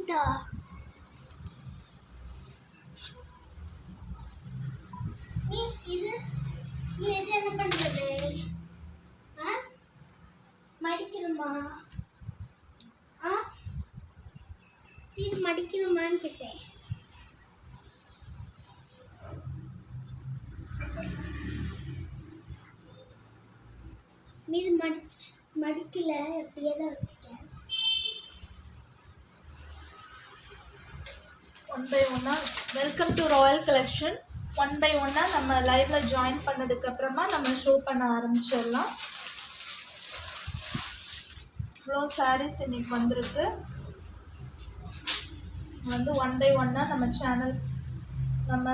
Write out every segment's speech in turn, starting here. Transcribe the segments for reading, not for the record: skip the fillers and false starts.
இதா நீ இது நீ எது என்ன பண்றது? மடிக்கணுமா? இது மடிக்கணுமான்னு கேட்டேன். மீது மடிக்கல, எப்படியே தான் வச்சுட்டேன். ஒன் பை ஒன்னா welcome to royal collection. One by ஒன்னா நம்ம லைவ்ல ஜாயின் பண்ணதுக்கு அப்புறமா நம்ம ஷோ பண்ண ஆரம்பிச்சிடலாம். இவ்வளோ சாரீஸ் இன்னைக்கு வந்திருக்கு. வந்து ஒன் பை ஒன்னா நம்ம சேனல் நம்ம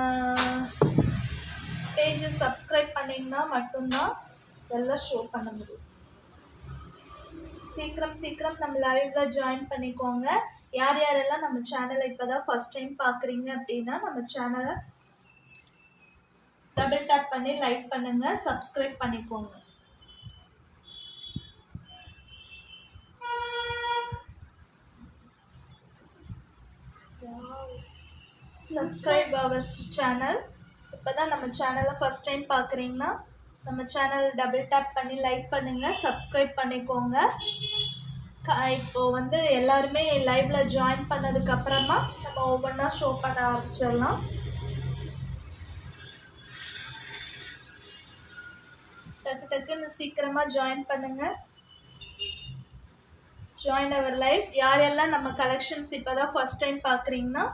பேஜை சப்ஸ்கிரைப் பண்ணிங்கன்னா மட்டும்தான் இதெல்லாம் ஷோ பண்ண முடியும். சீக்கிரம் நம்ம லைவ்ல ஜாயின் பண்ணிக்கோங்க. யார் யாரெல்லாம் நம்ம சேனலை இப்போதான் ஃபர்ஸ்ட் டைம் பார்க்குறீங்க அப்படின்னா நம்ம சேனலை டபுள் டேப் பண்ணி லைக் பண்ணுங்க, சப்ஸ்கிரைப் பண்ணிக்கோங்க. Subscribe our channel. இப்போதான் நம்ம சேனலை ஃபர்ஸ்ட் டைம் பார்க்குறீங்கன்னா நம்ம சேனல் டபுள் டேப் பண்ணி லைக் பண்ணுங்க, சப்ஸ்கிரைப் பண்ணிக்கோங்க. இப்போ வந்து எல்லாருமே லைவ்ல ஜாயின் பண்ணதுக்கு அப்புறமா நம்ம ஒவ்வொன்றா ஷோ பண்ண ஆரம்பிச்சிடலாம். டக்குன்னு சீக்கிரமா ஜாயின் பண்ணுங்க. Join our live. யாரெல்லாம் நம்ம கலெக்ஷன்ஸ் இப்போதான் ஃபர்ஸ்ட் டைம் பார்க்குறீங்கன்னா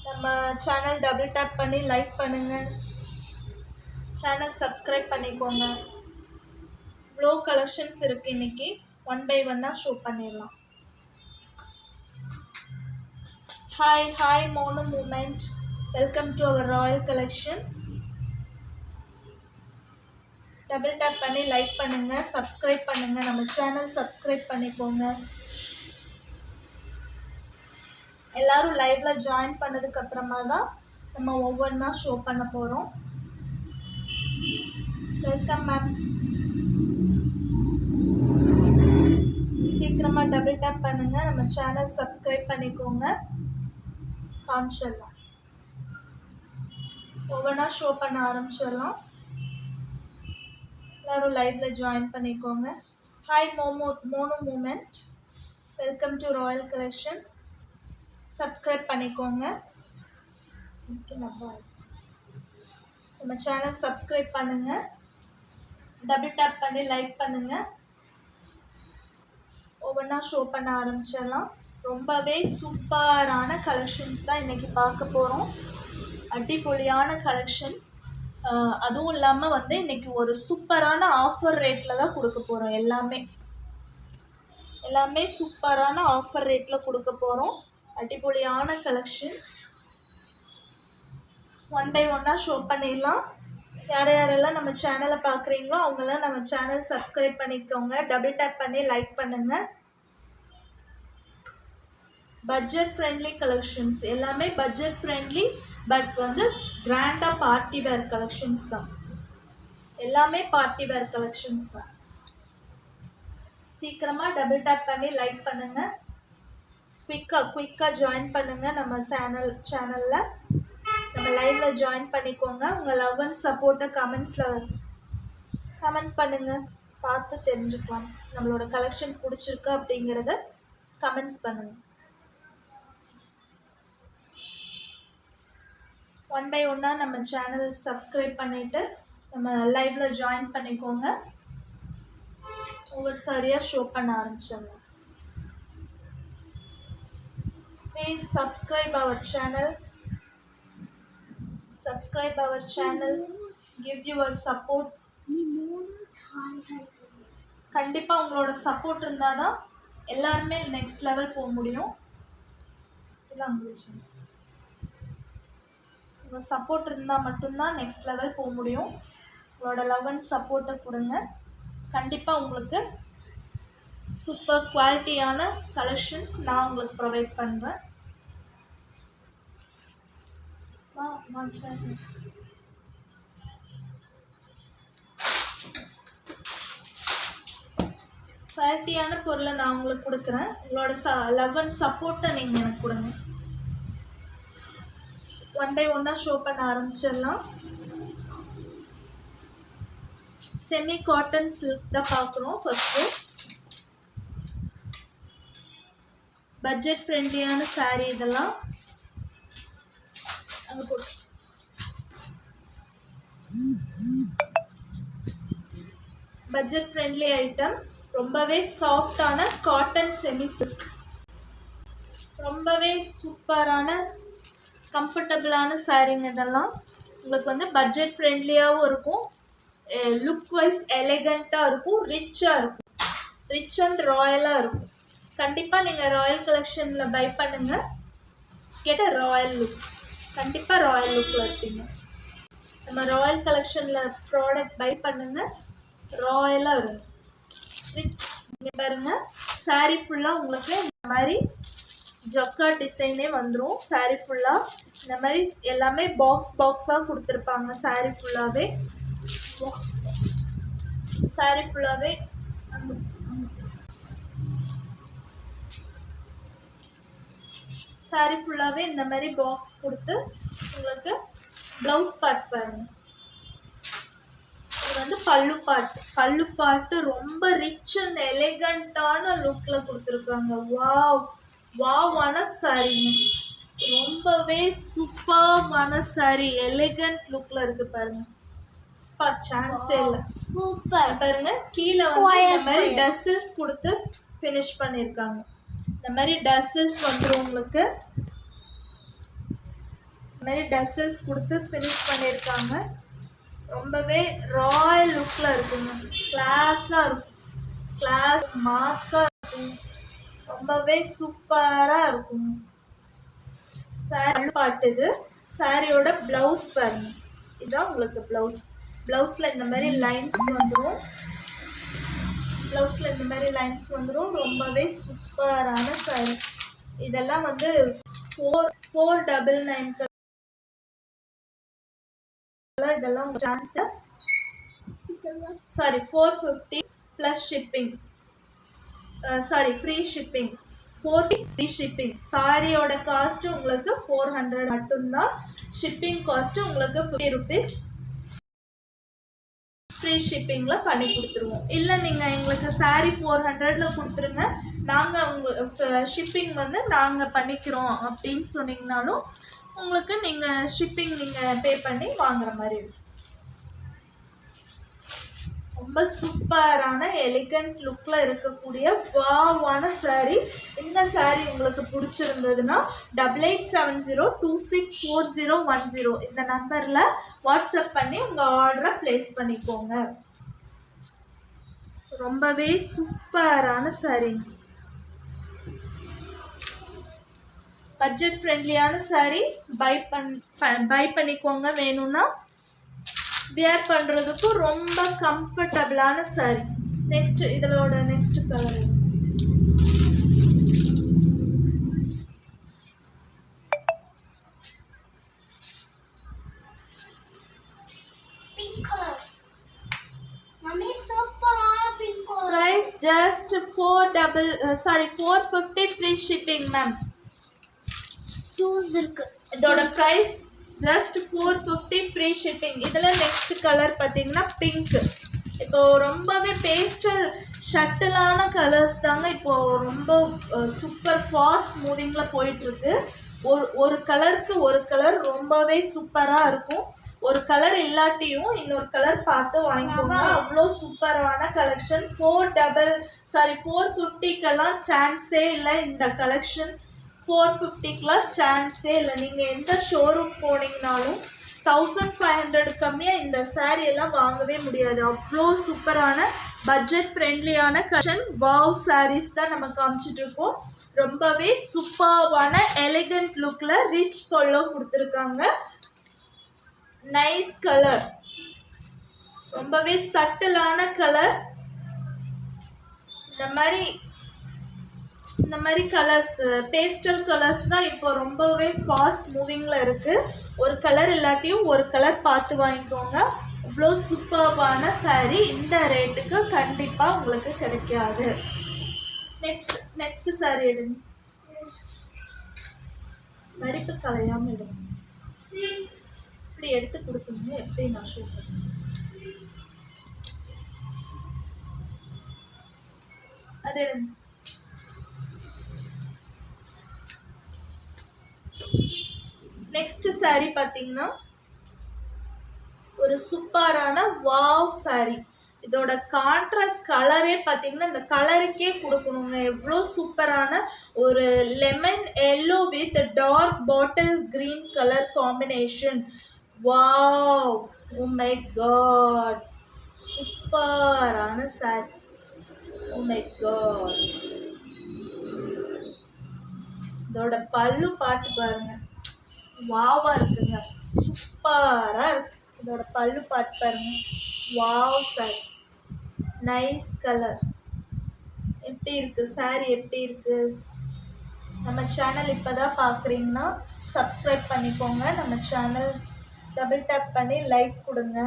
நம்ம சேனல் டபுள் டேப் பண்ணி லைக் பண்ணுங்க, சேனல் சப்ஸ்கிரைப் பண்ணிக்கோங்க. இவ்வளோ கலெக்ஷன்ஸ் இருக்கு. இன்னைக்கு ஒன் பை ஒன்னா ஷோ பண்ணிடலாம். Hi mono moment, welcome to our royal collection. Double tap பண்ணி லைக் பண்ணுங்க, சப்ஸ்கிரைப் பண்ணுங்க, நம்ம சேனல் சப்ஸ்கிரைப் பண்ணிக்கோங்க. எல்லாரும் லைவ்ல ஜாயின் பண்ணதுக்கு அப்புறமா தான் நம்ம ஒவ்வொன்றா ஷோ பண்ண போறோம். Welcome ma'am. சீக்கிரமா டபுள் டேப் பண்ணுங்க, நம்ம சேனல் சப்ஸ்கிரைப் பண்ணிக்கோங்க. காமிச்சிடலாம். ஒவ்வொன்றா ஷோ பண்ண ஆரம்பிச்சிடலாம். எல்லாரும் லைவ்ல ஜாயின் பண்ணிக்கோங்க. Hi mono moment, welcome to royal collection. Subscribe பண்ணிக்கோங்க. நம்ம சேனல் சப்ஸ்கிரைப் பண்ணுங்க, டபுள் டேப் பண்ணி லைக் பண்ணுங்க. ஒவ்வொன்றா ஷோ பண்ண ஆரம்பிச்சிடலாம். ரொம்பவே சூப்பரான கலெக்ஷன்ஸ் தான் இன்னைக்கு பார்க்க போகிறோம். அடிப்பொலியான கலெக்ஷன்ஸ். அதுவும் இல்லாமல் வந்து இன்னைக்கு ஒரு சூப்பரான ஆஃபர் ரேட்டில் தான் கொடுக்க போகிறோம். எல்லாமே சூப்பரான ஆஃபர் ரேட்டில் கொடுக்க போகிறோம். அடிப்பொலியான கலெக்ஷன்ஸ். ஒன் பை ஒன்னா ஷோ பண்ணிடலாம். யாரெல்லாம் நம்ம சேனலை பார்க்குறீங்களோ அவங்களாம் நம்ம சேனல் சப்ஸ்கிரைப் பண்ணிக்கோங்க, டபுள் டேப் பண்ணி லைக் பண்ணுங்க. Budget friendly collections. எல்லாமே பட்ஜெட் ஃப்ரெண்ட்லி, பட் வந்து கிராண்டாக பார்ட்டி வேர் கலெக்ஷன்ஸ் தான். எல்லாமே பார்ட்டி வேர் கலெக்ஷன்ஸ் தான். சீக்கிரமாக டபுள் டேப் பண்ணி லைக் பண்ணுங்க. குயிக்காக ஜாயின் பண்ணுங்க. நம்ம சேனலில் நம்ம லைவ்ல ஜாயின் பண்ணிக்கோங்க. உங்கள் லவ் அண்ட் சப்போர்ட்டை கமெண்ட் பண்ணுங்க, பார்த்து தெரிஞ்சுக்கலாம். நம்மளோட கலெக்ஷன் பிடிச்சிருக்கு அப்படிங்கிறத கமெண்ட்ஸ் பண்ணுங்க. ஒன் பை ஒன்னா நம்ம சேனல் சப்ஸ்கிரைப் பண்ணிட்டு நம்ம லைவ்ல ஜாயின் பண்ணிக்கோங்க. ஒவ்வொரு சரியாக ஷோ பண்ண ஆரம்பிச்சிடலாம். Please subscribe our channel. Give your support. கண்டிப்பாக உங்களோட சப்போர்ட் இருந்தால் தான் எல்லாருமே நெக்ஸ்ட் லெவல் போக முடியும். உங்கள் சப்போர்ட் இருந்தால் மட்டும்தான் நெக்ஸ்ட் லெவல் போக முடியும். உங்களோட லவ் அண்ட் சப்போர்ட்டை கொடுங்க. கண்டிப்பாக உங்களுக்கு சூப்பர் குவாலிட்டியான கலெக்ஷன்ஸ் நான் உங்களுக்கு ப்ரொவைட் பண்ணுறேன். குவாலிட்டியான பொருளை நான் உங்களுக்கு கொடுக்குறேன். உங்களோட லவ் அண்ட் சப்போர்ட்டை நீங்கள் எனக்கு கொடுங்க. ஒன் பை ஒன்னாக ஷோ பண்ண ஆரம்பிச்சிடலாம். செமி காட்டன் சில்க் தான் பார்க்குறோம். ஃபஸ்ட்டு பட்ஜெட் ஃப்ரெண்ட்லியான சாரீ இதெல்லாம். அங்கே போட்டு பட்ஜெட் ஃப்ரெண்ட்லி ஐட்டம். ரொம்பவே சாஃப்டான காட்டன் செமி சில்க். ரொம்பவே சூப்பரான கம்ஃபர்டபுளான சாரீங்க இதெல்லாம். உங்களுக்கு வந்து பட்ஜெட் ஃப்ரெண்ட்லியாகவும் இருக்கும், லுக் வைஸ் எலிகண்ட்டாக இருக்கும், ரிச்சாக இருக்கும், ரிச் அண்ட் ராயலாக இருக்கும். கண்டிப்பாக நீங்கள் ராயல் கலெக்ஷனில் பை பண்ணுங்கள். கெட்ட ராயல் லுக், கண்டிப்பாக ராயல் லுக்கில் இருப்பீங்க. நம்ம ராயல் கலெக்ஷனில் ப்ராடக்ட் பை பண்ணுங்கள், ராயலாக இருக்கும், ரிச். நீங்கள் பாருங்கள், சாரீ ஃபுல்லாக உங்களுக்கு இந்த மாதிரி ஜக்கா டிசைனே வந்துடும். சாரீ ஃபுல்லாக இந்த மாதிரி எல்லாமே பாக்ஸாக கொடுத்துருப்பாங்க. சாரீ ஃபுல்லாகவே இந்த மாதிரி பாக்ஸ் கொடுத்து உங்களுக்கு ப்ளவுஸ் பார்ட் பாருங்கள். இது வந்து பல்லு பாட்டு ரொம்ப ரிச் அண்ட் எலிகண்ட்டான லுக்கில் கொடுத்துருக்காங்க. வாவான சாரீங்க, ரொம்பவே சூப்பரான சாரீ, எலிகண்ட் லுக்கில் இருக்குது பாருங்கள். சான்ஸே இல்லை, சூப்பர். பாருங்க, கீழே வந்து இந்த மாதிரி டசல்ஸ் கொடுத்து ஃபினிஷ் பண்ணியிருக்காங்க. இந்த மாதிரி டசல்ஸ் வந்துடும் உங்களுக்கு. இந்த மாதிரி டசல்ஸ் கொடுத்து ஃபினிஷ் பண்ணியிருக்காங்க. ரொம்பவே ராயல் லுக்கில் இருக்குங்க, கிளாஸாக இருக்கும், கிளாஸ் மாஸாக இருக்கும், ரொம்பவே சூப்பராக இருக்கும். சாரி பாட்டு இது. சாரியோட ப்ளவுஸ் பாருங்க, இதுதான் உங்களுக்கு ப்ளவுஸ். ப்ளவுஸில் இந்த மாதிரி லைன்ஸ் வந்துடும். ரொம்பவே சூப்பரான சாரி. இதெல்லாம் வந்து 499. இதெல்லாம் chance. Sorry, 450 plus shipping. Sorry, free shipping. 40 free shipping. சாரியோட காஸ்ட்டு உங்களுக்கு 400 மட்டும்தான். ஷிப்பிங் காஸ்ட்டு உங்களுக்கு 50 rupees ஃப்ரீ ஷிப்பிங்கில் பண்ணி கொடுத்துருவோம். இல்லை நீங்கள் எங்களுக்கு சாரீ 400ல் கொடுத்துருங்க, நாங்கள் உங்களுக்கு ஷிப்பிங் வந்து நாங்கள் பண்ணிக்கிறோம் அப்படின்னு சொன்னீங்கனாலும் உங்களுக்கு நீங்கள் ஷிப்பிங் நீங்கள் பே பண்ணி வாங்குற மாதிரி இருக்கும். ரொம்ப சூப்பரான எலிகண்ட் லுக்கில் இருக்கக்கூடிய வாவான சாரீ. இந்த சாரீ உங்களுக்கு பிடிச்சிருந்ததுன்னா 8870264010 இந்த நம்பரில் வாட்ஸ்அப் பண்ணி உங்கள் ஆர்டரை ப்ளேஸ் பண்ணிக்கோங்க. ரொம்பவே சூப்பரான சாரீ, பட்ஜெட் ஃப்ரெண்ட்லியான சாரீ. பை பண்ணிக்கோங்க. வேணும்னா வியர் பண்ணுறதுக்கும் ரொம்ப கம்ஃபர்டபுளான சாரீ. நெக்ஸ்ட் இதோட next colour price just 450 free shipping ma'am. இதோட price just 450 free shipping. இதில் நெக்ஸ்ட் கலர் பார்த்தீங்கன்னா பிங்க். இப்போ ரொம்பவே பேஸ்டல் ஷட்டிலான கலர்ஸ் தாங்க இப்போது ரொம்ப சூப்பர் ஃபாஸ்ட் மூவிங்கில் போயிட்டுருக்கு. ஒரு கலருக்கு ஒரு கலர் ரொம்பவே சூப்பராக இருக்கும். ஒரு கலர் இல்லாட்டியும் இன்னொரு கலர் பார்த்து வாங்கிக்கோங்க. அவ்வளோ சூப்பரான கலெக்ஷன். 450க்கெல்லாம் சான்ஸே இல்லை. இந்த கலெக்ஷன் 450க்கெலாம் சான்ஸே இல்லை. நீங்கள் எந்த ஷோரூம் போனீங்கனாலும் 1500 கம்மியாக இந்த சாரியெல்லாம் வாங்கவே முடியாது. அவ்வளோ சூப்பரான பட்ஜெட் ஃப்ரெண்ட்லியான கலெக்ஷன் வாவ் சாரீஸ் தான் நம்ம காமிச்சிட்ருக்கோம். ரொம்பவே சூப்பரான எலிகண்ட் லுக்கில் ரிச் பல்லோ கொடுத்துருக்காங்க. நைஸ் கலர், ரொம்பவே சட்டிலான கலர். இந்த மாதிரி கலர்ஸ், பேஸ்டல் கலர்ஸ் தான் இப்போ ரொம்பவே ஃபாஸ்ட் மூவிங்கில் இருக்குது. ஒரு கலர் இல்லாட்டியும் ஒரு கலர் பார்த்து வாங்கிக்கோங்க. இவ்வளோ சூப்பர்பான saree இந்த ரேட்டுக்கு கண்டிப்பாக உங்களுக்கு கிடைக்காது. நெக்ஸ்ட் saree எடுங்க. நடிப்பு கலையாமல் எடுங்க. இப்படி எடுத்து கொடுக்குங்க. எப்படி நான் ஷோ பண்ணுறேன். அது எடுங்க. நெக்ஸ்ட் saree பார்த்தீங்கன்னா ஒரு சூப்பரான வாவ் saree. இதோட கான்ட்ராஸ்ட் கலரே பார்த்தீங்கன்னா இந்த கலருக்கே கொடுக்கணுங்க. எவ்வளோ சூப்பரான ஒரு lemon yellow with dark bottle green colour combination. Wow, oh my god, சூப்பரான saree. ஓ மை காட், இதோட பல்லு பாட்டு பாருங்க, வாவா இருக்குங்க, சூப்பராக இருக்கு. இதோட பல்லு பாட்டு பாருங்க, வாவ் saree, நைஸ் கலர். எப்படி இருக்கு saree, எப்படி இருக்கு? நம்ம சேனல் இப்போ தான் பார்க்குறீங்கன்னா சப்ஸ்கிரைப் பண்ணிக்கோங்க. நம்ம சேனல் டபுள் டேப் பண்ணி லைக் கொடுங்க.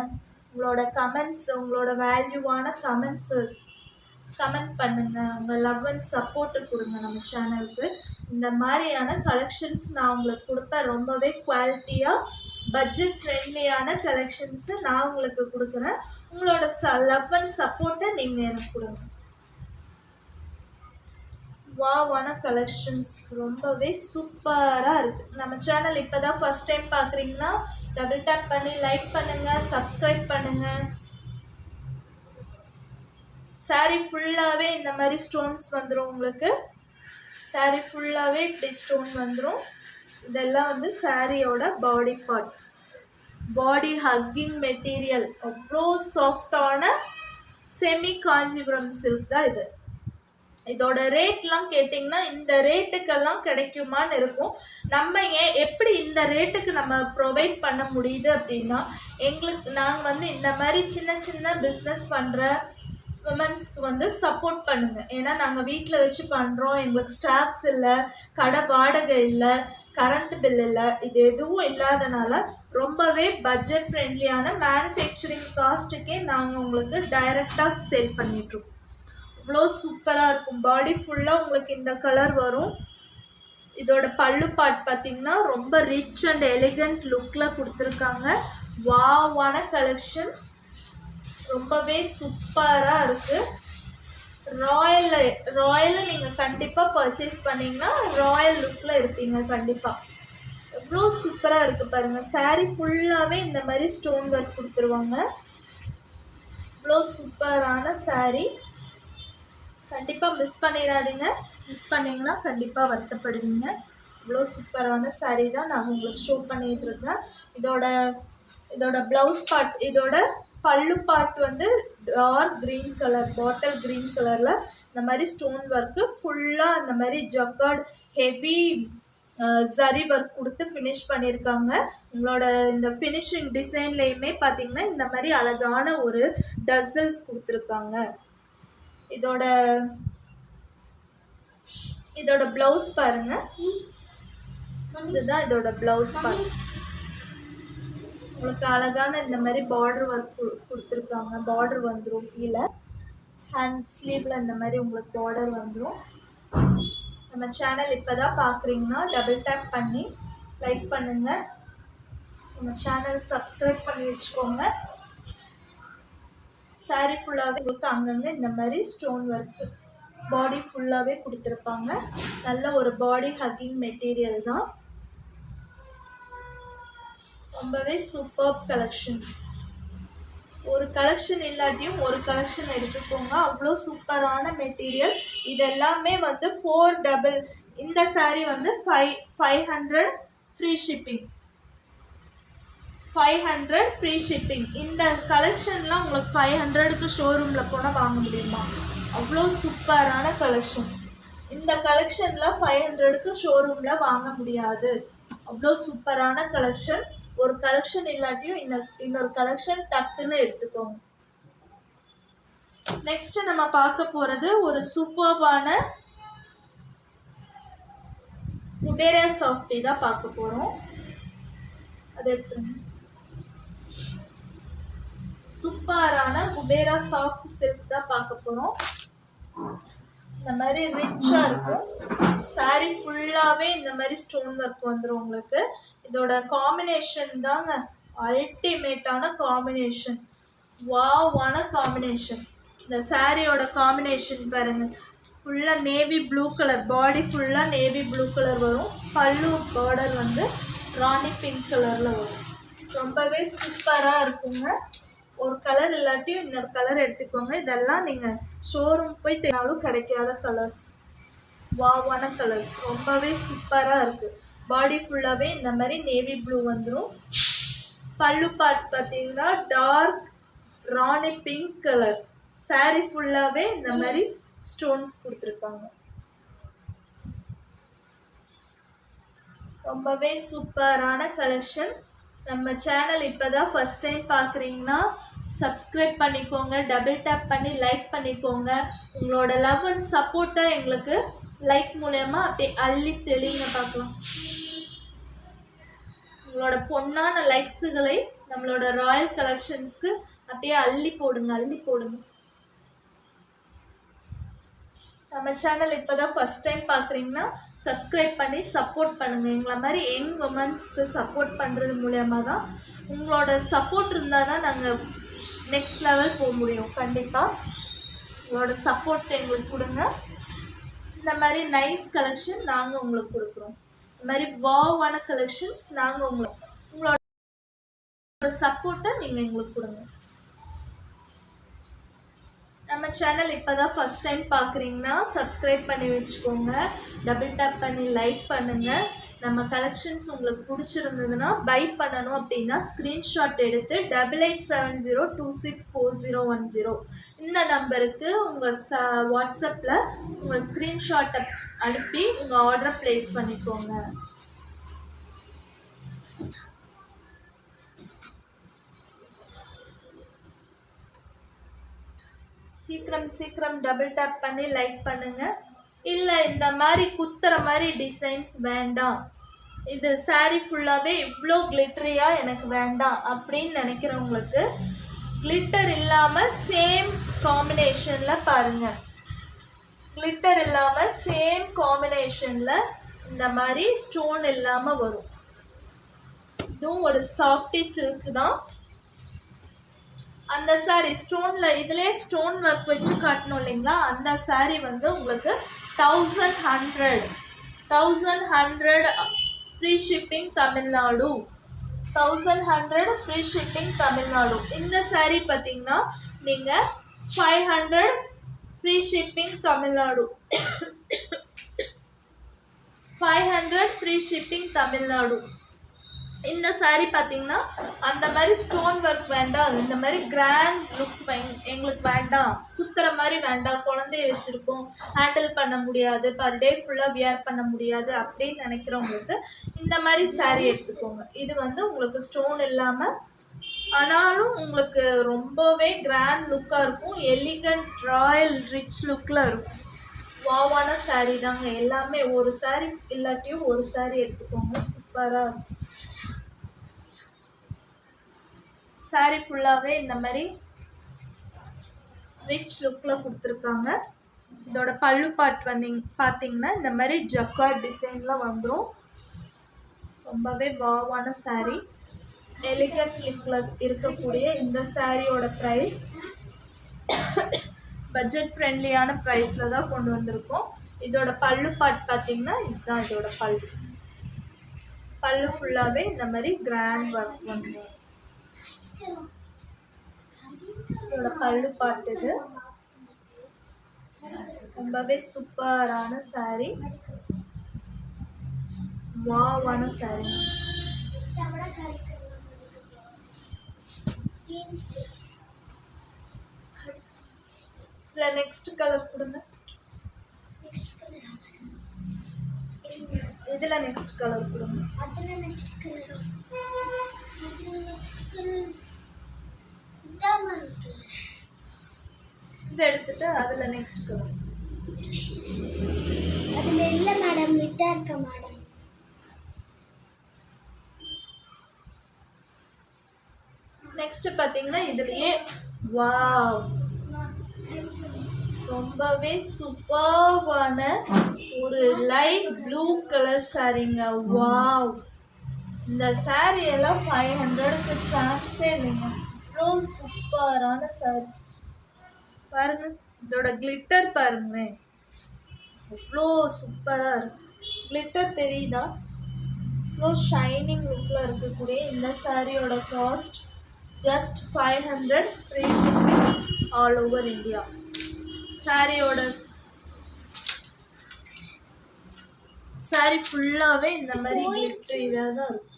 உங்களோட கமெண்ட்ஸ், உங்களோட வேல்யூவான கமெண்ட் பண்ணுங்கள். உங்கள் லவ் அண்ட் சப்போர்ட்டு கொடுங்க நம்ம சேனலுக்கு. இந்த மாதிரியான கலெக்ஷன்ஸ் நான் உங்களுக்கு கொடுப்பேன். ரொம்பவே குவாலிட்டியாக பட்ஜெட் ஃப்ரெண்ட்லியான கலெக்ஷன்ஸை நான் உங்களுக்கு கொடுக்குறேன். உங்களோட லவ் அண்ட் சப்போர்ட்டை நீங்கள் எனக்கு கொடுங்க. வாவான கலெக்ஷன்ஸ் ரொம்பவே சூப்பராக இருக்குது. நம்ம சேனல் இப்போ தான் ஃபஸ்ட் டைம் பார்க்குறீங்கன்னா டபுள் டேப் பண்ணி லைக் பண்ணுங்கள், சப்ஸ்கிரைப் பண்ணுங்கள். saree ஃபுல்லாகவே இந்த மாதிரி ஸ்டோன்ஸ் வந்துடும் உங்களுக்கு. saree ஃபுல்லாகவே இப்படி ஸ்டோன் வந்துடும். இதெல்லாம் வந்து சாரியோட பாடி பார்ட், பாடி ஹக்கிங் மெட்டீரியல். அவ்வளோ சாஃப்டான செமி காஞ்சிபுரம் சில்க் தான் இது. இதோட ரேட்லாம் கேட்டிங்கன்னா இந்த ரேட்டுக்கெல்லாம் கிடைக்குமான்னு இருக்கும். நம்ம எப்படி இந்த ரேட்டுக்கு நம்ம ப்ரொவைட் பண்ண முடியுது அப்படின்னா, நாங்கள் வந்து இந்த மாதிரி சின்ன சின்ன பிஸ்னஸ் பண்ணுற விமன்ஸ்க்கு வந்து சப்போர்ட் பண்ணுங்க. ஏன்னா நாங்கள் வீட்டில் வச்சு பண்ணுறோம், எங்களுக்கு ஸ்டாஃப்ஸ் இல்லை, கடை வாடகை இல்லை, கரண்ட் பில் இல்லை, இது எதுவும் இல்லாதனால ரொம்பவே பட்ஜெட் ஃப்ரெண்ட்லியான மேனுஃபேக்சரிங் காஸ்ட்டுக்கே நாங்கள் உங்களுக்கு டைரெக்டாக சேல் பண்ணிட்டுருக்கோம். இவ்வளோ சூப்பராக இருக்கும். பாடி ஃபுல்லாக உங்களுக்கு இந்த கலர் வரும். இதோட பல்லு பார்ட் பார்த்திங்கன்னா ரொம்ப ரிச் அண்ட் எலிகண்ட் லுக்கில் கொடுத்துருக்காங்க. வாவான கலெக்ஷன்ஸ், ரொம்பவே சூப்பராக இருக்குது. ராயலை நீங்கள் கண்டிப்பாக பர்ச்சேஸ் பண்ணிங்கன்னா ராயல் லுக்கில் இருப்பீங்க கண்டிப்பாக. எவ்வளோ சூப்பராக இருக்குது பாருங்கள். saree ஃபுல்லாகவே இந்த மாதிரி ஸ்டோன் ஒர்க் கொடுத்துருவாங்க. இவ்வளோ சூப்பரான saree, கண்டிப்பாக மிஸ் பண்ணிடாதீங்க. மிஸ் பண்ணிங்கன்னா கண்டிப்பாக வருத்தப்படுவீங்க. இவ்வளோ சூப்பரான saree தான் நான் உங்களுக்கு ஷோ பண்ணிகிட்ருக்கேன். இதோட ப்ளவுஸ் பார்ட், இதோட பல்லு பார்ட் வந்து dark green colour, bottle green கலரில் இந்த மாதிரி ஸ்டோன் ஒர்க்கு ஃபுல்லாக இந்த மாதிரி ஜக்கார்ட் ஹெவி ஜரி ஒர்க் கொடுத்து ஃபினிஷ் பண்ணியிருக்காங்க. உங்களோட இந்த ஃபினிஷிங் டிசைன்லேயுமே பார்த்தீங்கன்னா இந்த மாதிரி அழகான ஒரு டசல்ஸ் கொடுத்துருக்காங்க. இதோட ப்ளவுஸ் பாருங்க, இதுதான் இதோட ப்ளவுஸ் பார்ட். உங்களுக்கு அழகான இந்த மாதிரி பார்டர் ஒர்க் கொடுத்துருக்காங்க. பார்டர் வந்துடும் கீழே, ஹேண்ட் ஸ்லீவில் இந்த மாதிரி உங்களுக்கு பார்டர் வந்துடும். நம்ம சேனல் இப்போ தான் பார்க்குறீங்கன்னா டபுள் டேப் பண்ணி லைக் பண்ணுங்கள். நம்ம சேனல் சப்ஸ்கிரைப் பண்ணி வச்சுக்கோங்க. saree ஃபுல்லாகவே உங்களுக்கு அங்கங்கே இந்த மாதிரி ஸ்டோன் ஒர்க்கு பாடி ஃபுல்லாகவே கொடுத்துருப்பாங்க. நல்ல ஒரு பாடி ஹக்கிங் மெட்டீரியல் தான். ரொம்பவே சூப்பர் கலெக்ஷன்ஸ். ஒரு கலெக்ஷன் இல்லாட்டியும் ஒரு கலெக்ஷன் எடுத்துக்கோங்க. அவ்வளோ சூப்பரான மெட்டீரியல். இதெல்லாமே வந்து 4 இந்த saree வந்து 500 ஃப்ரீ ஷிப்பிங். 500 free shipping. இந்த கலெக்ஷன்லாம் உங்களுக்கு 500க்கு ஷோரூமில் போனால் வாங்க முடியுமா? அவ்வளோ சூப்பரான கலெக்ஷன். இந்த கலெக்ஷனில் 500க்கு ஷோரூமில் வாங்க முடியாது. அவ்வளோ சூப்பரான கலெக்ஷன். ஒரு கலெக்ஷன் இல்லாட்டியும் இன்னொரு கலெக்ஷன் டக்குன்னு எடுத்துக்கோங்க. நெக்ஸ்ட் நம்ம பார்க்க போகிறது ஒரு சூப்பர்பான குபேரா சாஃப்டி தான் பார்க்க போகிறோம். அது எடுத்துருங்க. சூப்பரான குபேரா சாஃப்ட் சில்க் தான் பார்க்க போகிறோம். இந்த மாதிரி ரிச்சாக இருக்கும். சாரீ ஃபுல்லாகவே இந்த மாதிரி ஸ்டோன் ஒர்க் வந்துடும் உங்களுக்கு. இதோட காம்பினேஷன் தாங்க அல்டிமேட்டான காம்பினேஷன், வாவான காம்பினேஷன். இந்த சாரியோட காம்பினேஷன் பாருங்கள், ஃபுல்லாக நேவி ப்ளூ கலர், பாடி ஃபுல்லாக நேவி ப்ளூ கலர் வரும். பல்லு பார்டர் வந்து ராணி பிங்க் கலரில் வரும். ரொம்பவே சூப்பராக இருக்குங்க. ஒரு கலர் இல்லாட்டி இன்னொரு கலர் எடுத்துக்கோங்க. இதெல்லாம் நீங்கள் ஷோரூம் போய் தேடினாலும் கிடைக்காத கலர்ஸ், வாவான கலர்ஸ், ரொம்பவே சூப்பராக இருக்குது. பாடி ஃபுல்லாகவே இந்த மாதிரி நேவி ப்ளூ வந்துடும். பல்லு பார்ட் பார்த்தீங்கன்னா டார்க் ராணி பிங்க் கலர். சாரீ ஃபுல்லாகவே இந்த மாதிரி ஸ்டோன்ஸ் கொடுத்துருப்பாங்க. ரொம்பவே சூப்பரான கலெக்ஷன். நம்ம சேனல் இப்போ தான் ஃபஸ்ட் டைம் பார்க்குறீங்கன்னா சப்ஸ்கிரைப் பண்ணிக்கோங்க, டபுள் டேப் பண்ணி லைக் பண்ணிக்கோங்க. உங்களோட லவ் அண்ட் சப்போர்ட்டை எங்களுக்கு லைக் மூலயமா அப்படியே அள்ளி தெளிங்க பார்க்கலாம். உங்களோட பொண்ணான லைக்ஸுகளை நம்மளோட ராயல் கலெக்ஷன்ஸ்க்கு அப்படியே அள்ளி போடுங்க, அள்ளி போடுங்க. நம்ம சேனல் இப்போ தான் ஃபஸ்ட் டைம் பார்க்குறீங்கன்னா சப்ஸ்கிரைப் பண்ணி சப்போர்ட் பண்ணுங்கள். எங்களை மாதிரி யங் உமன்ஸ்க்கு சப்போர்ட் பண்ணுறது மூலயமா தான், உங்களோட சப்போர்ட் இருந்தால் தான் நாங்கள் நெக்ஸ்ட் லெவல் போக முடியும். கண்டிப்பாக உங்களோட சப்போர்ட் எங்களுக்கு கொடுங்க. இந்த மாதிரி நைஸ் கலெக்ஷன் நாங்கள் உங்களுக்கு கொடுக்குறோம். இந்த மாதிரி வாவான கலெக்ஷன்ஸ் நாங்கள் உங்களோட சப்போர்ட்டை நீங்கள் எங்களுக்கு கொடுங்க. நம்ம சேனல் இப்போ தான் ஃபஸ்ட் டைம் பார்க்குறீங்கன்னா சப்ஸ்கிரைப் பண்ணி வச்சுக்கோங்க, டபுள் டேப் பண்ணி லைக் பண்ணுங்கள். நம்ம கலெக்ஷன்ஸ் உங்களுக்கு பிடிச்சிருந்ததுன்னா பை பண்ணணும் அப்படின்னா ஸ்க்ரீன்ஷாட் எடுத்து 8870264010 இந்த நம்பருக்கு உங்கள் வாட்ஸ்அப்பில் உங்கள் ஸ்க்ரீன்ஷாட்டை அனுப்பி உங்கள் ஆர்டரை ப்ளேஸ் பண்ணிக்கோங்க. சீக்கிரம் டபுள் டேப் பண்ணி லைக் பண்ணுங்கள். இல்லை இந்த மாதிரி குத்துற மாதிரி டிசைன்ஸ் வேண்டாம், இது சாரீ ஃபுல்லாகவே இவ்வளோ கிளிட்டரியாக எனக்கு வேண்டாம் அப்படின்னு நினைக்கிறவங்களுக்கு கிளிட்டர் இல்லாமல் சேம் காம்பினேஷனில் பாருங்கள். கிளிட்டர் இல்லாமல் சேம் காம்பினேஷனில் இந்த மாதிரி ஸ்டோன் இல்லாமல் வரும். இதுவும் ஒரு சாஃப்டி சில்க் தான். அந்த சாரீ ஸ்டோனில் இதிலே ஸ்டோன் ஒர்க் வச்சு காட்டணும் இல்லைங்களா, அந்த சாரீ வந்து உங்களுக்கு 1100 free shipping Tamil Nadu. 1100 free shipping Tamil Nadu. இந்த சாரீ பார்த்தீங்கன்னா நீங்கள் 500 free shipping Tamil Nadu. 500 free shipping Tamil Nadu. இந்த சாரீ பார்த்தீங்கன்னா அந்த மாதிரி ஸ்டோன் ஒர்க் வேண்டாம், இந்த மாதிரி கிராண்ட் லுக் எங்களுக்கு வேண்டாம், குத்துற மாதிரி வேண்டாம், குழந்தைய வச்சுருக்கோம், ஹேண்டில் பண்ண முடியாது, பர் டே ஃபுல்லாக வியர் பண்ண முடியாது அப்படின்னு நினைக்கிறவங்களுக்கு இந்த மாதிரி சாரீ எடுத்துக்கோங்க. இது வந்து உங்களுக்கு ஸ்டோன் இல்லாமல் ஆனாலும் உங்களுக்கு ரொம்பவே கிராண்ட் லுக்காக இருக்கும். எலிகண்ட் ராயல் ரிச் லுக்கில் இருக்கும். வாவான சாரீ தாங்க எல்லாமே. ஒரு சாரீ இல்லாட்டியும் ஒரு சாரீ எடுத்துக்கோங்க, சூப்பராக இருக்கும். சாரீ ஃபுல்லாகவே இந்த மாதிரி ரிச் லுக்கில் கொடுத்துருக்காங்க. இதோட பல்லு பார்ட் பார்த்தீங்கன்னா இந்த மாதிரி ஜக்கார்ட் டிசைனில் வந்துடும். ரொம்பவே வாவான சாரீ, எலிகண்ட் லுக்கில் இருக்கக்கூடிய இந்த சாரியோட ப்ரைஸ் பட்ஜெட் ஃப்ரெண்ட்லியான ப்ரைஸில் தான் கொண்டு வந்திருக்கோம். இதோட பல்லு பார்ட் பார்த்தீங்கன்னா இதுதான் இதோட பல்லு ஃபுல்லாகவே இந்த மாதிரி கிராண்ட் ஒர்க் வந்துடும். இதோட பல்லு பார்ட் இது. ரொம்பவே சூப்பரான சாரீ, வாவான சாரீ. இதில் நெக்ஸ்ட் கலர் கொடுங்க. இதில் நெக்ஸ்ட் கலர் கொடுங்க. இதை எடுத்துட்டு அதில் நெக்ஸ்ட் கலர். அதில் இல்லை மேடம், லிட்டாக இருக்க மேடம். நெக்ஸ்ட் பார்த்தீங்கன்னா இதுலயே வாவ் ரொம்பவே சூப்பர்வான ஒரு லைட் ப்ளூ கலர் சாரீங்க. வாவ் இந்த சாரீ எல்லாம் 500க்கு சான்ஸே இல்லைங்க. அவ்வளோ சூப்பரான சாரீ பாருங்க. இதோட கிளிட்டர் பாருங்களேன், அவ்வளோ சூப்பராக இருக்கு. கிளிட்டர் தெரியுதா? அவ்வளோ ஷைனிங் லுக்கில் இருக்கக்கூடிய இந்த சாரியோட cost just 500 free shipping all over India. சாரியோட சாரி ஃபுல்லாகவே இந்த மாதிரி கிளிட்டரியாக தான் இருக்கும்.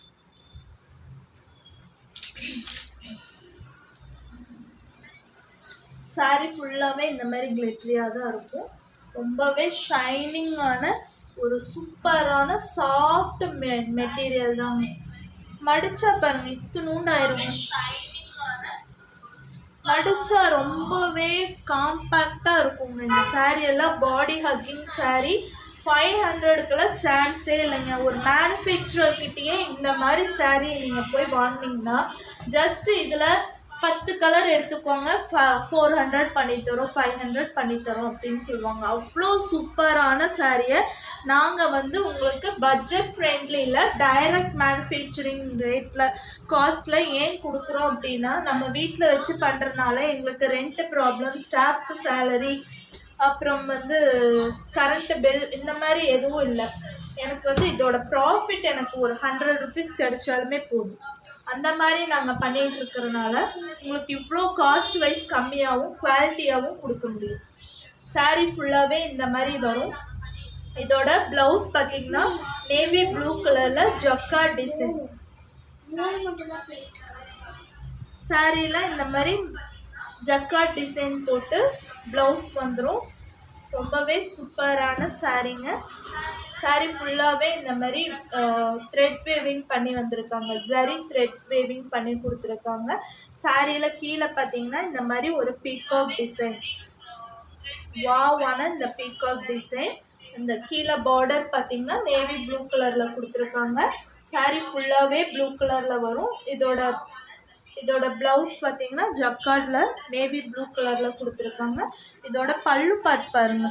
சாரி ஃபுல்லாகவே இந்த மாதிரி கிளிட்டரியாக தான் இருக்கும். ரொம்பவே ஷைனிங்கான ஒரு சூப்பரான சாஃப்ட் மெட்டீரியல் தாங்க. மடிச்சா பாருங்க இத்தினூண்டாயிருங்க. மடிச்சா ரொம்பவே காம்பேக்டாக இருக்குங்க. இந்த சாரீ எல்லாம் பாடி ஹக்கிங் சாரீ. 500க்குலாம் சான்ஸே இல்லைங்க. ஒரு மேனுஃபேக்சரர்கிட்டயே இந்த மாதிரி சாரீ நீங்கள் போய் வாங்கினீங்கன்னா ஜஸ்ட்டு இதில் 10 கலர் எடுத்துக்கோங்க, 400 பண்ணித்தரோம், 500 பண்ணித்தரோம் அப்படின்னு சொல்லுவாங்க. அவ்வளோ சூப்பரான சாரியை நாங்கள் வந்து உங்களுக்கு பட்ஜெட் ஃப்ரெண்ட்லியில் டைரக்ட் மேனுஃபேக்சரிங் ரேட்டில் காஸ்ட்டில் ஏன் கொடுக்குறோம் அப்படின்னா, நம்ம வீட்டில் வச்சு பண்ணுறதுனால எங்களுக்கு ரெண்ட் ப்ராப்ளம், ஸ்டாஃப்க்கு சேலரி, அப்புறம் வந்து கரண்ட் பில் இந்த மாதிரி எதுவும் இல்லை. எனக்கு வந்து இதோட ப்ராஃபிட் எனக்கு ஒரு 100 ருபீஸ் கிடைச்சாலுமே போதும். அந்த மாதிரி நாங்கள் பண்ணிகிட்டு இருக்கிறதுனால உங்களுக்கு இவ்வளோ காஸ்ட் வைஸ் கம்மியாகவும் குவாலிட்டியாகவும் கொடுக்க முடியும். சாரீ ஃபுல்லாகவே இந்த மாதிரி வரும். இதோட ப்ளவுஸ் பார்த்தீங்கன்னா நேவி ப்ளூ கலரில் ஜக்கா டிசைன். சாரியில் இந்த மாதிரி ஜக்கா டிசைன் போட்டு ப்ளவுஸ் வந்துடும். ரொம்பவே சூப்பரான சாரீங்க. சாரீ ஃபுல்லாகவே இந்த மாதிரி த்ரெட் வேவிங் பண்ணி வந்திருக்காங்க. ஜரி த்ரெட் வேவிங் பண்ணி கொடுத்துருக்காங்க. சாரியில் கீழே பார்த்தீங்கன்னா இந்த மாதிரி ஒரு பீகாக் டிசைன், வாவான இந்த பீகாக் டிசைன். இந்த கீழே பார்டர் பார்த்தீங்கன்னா நேவி ப்ளூ கலரில் கொடுத்துருக்காங்க. சாரீ ஃபுல்லாகவே ப்ளூ கலரில் வரும். இதோட ப்ளவுஸ் பார்த்தீங்கன்னா ஜக்கார்டில் நேவி ப்ளூ கலரில் கொடுத்துருக்காங்க. இதோட பல்லு பாருங்க,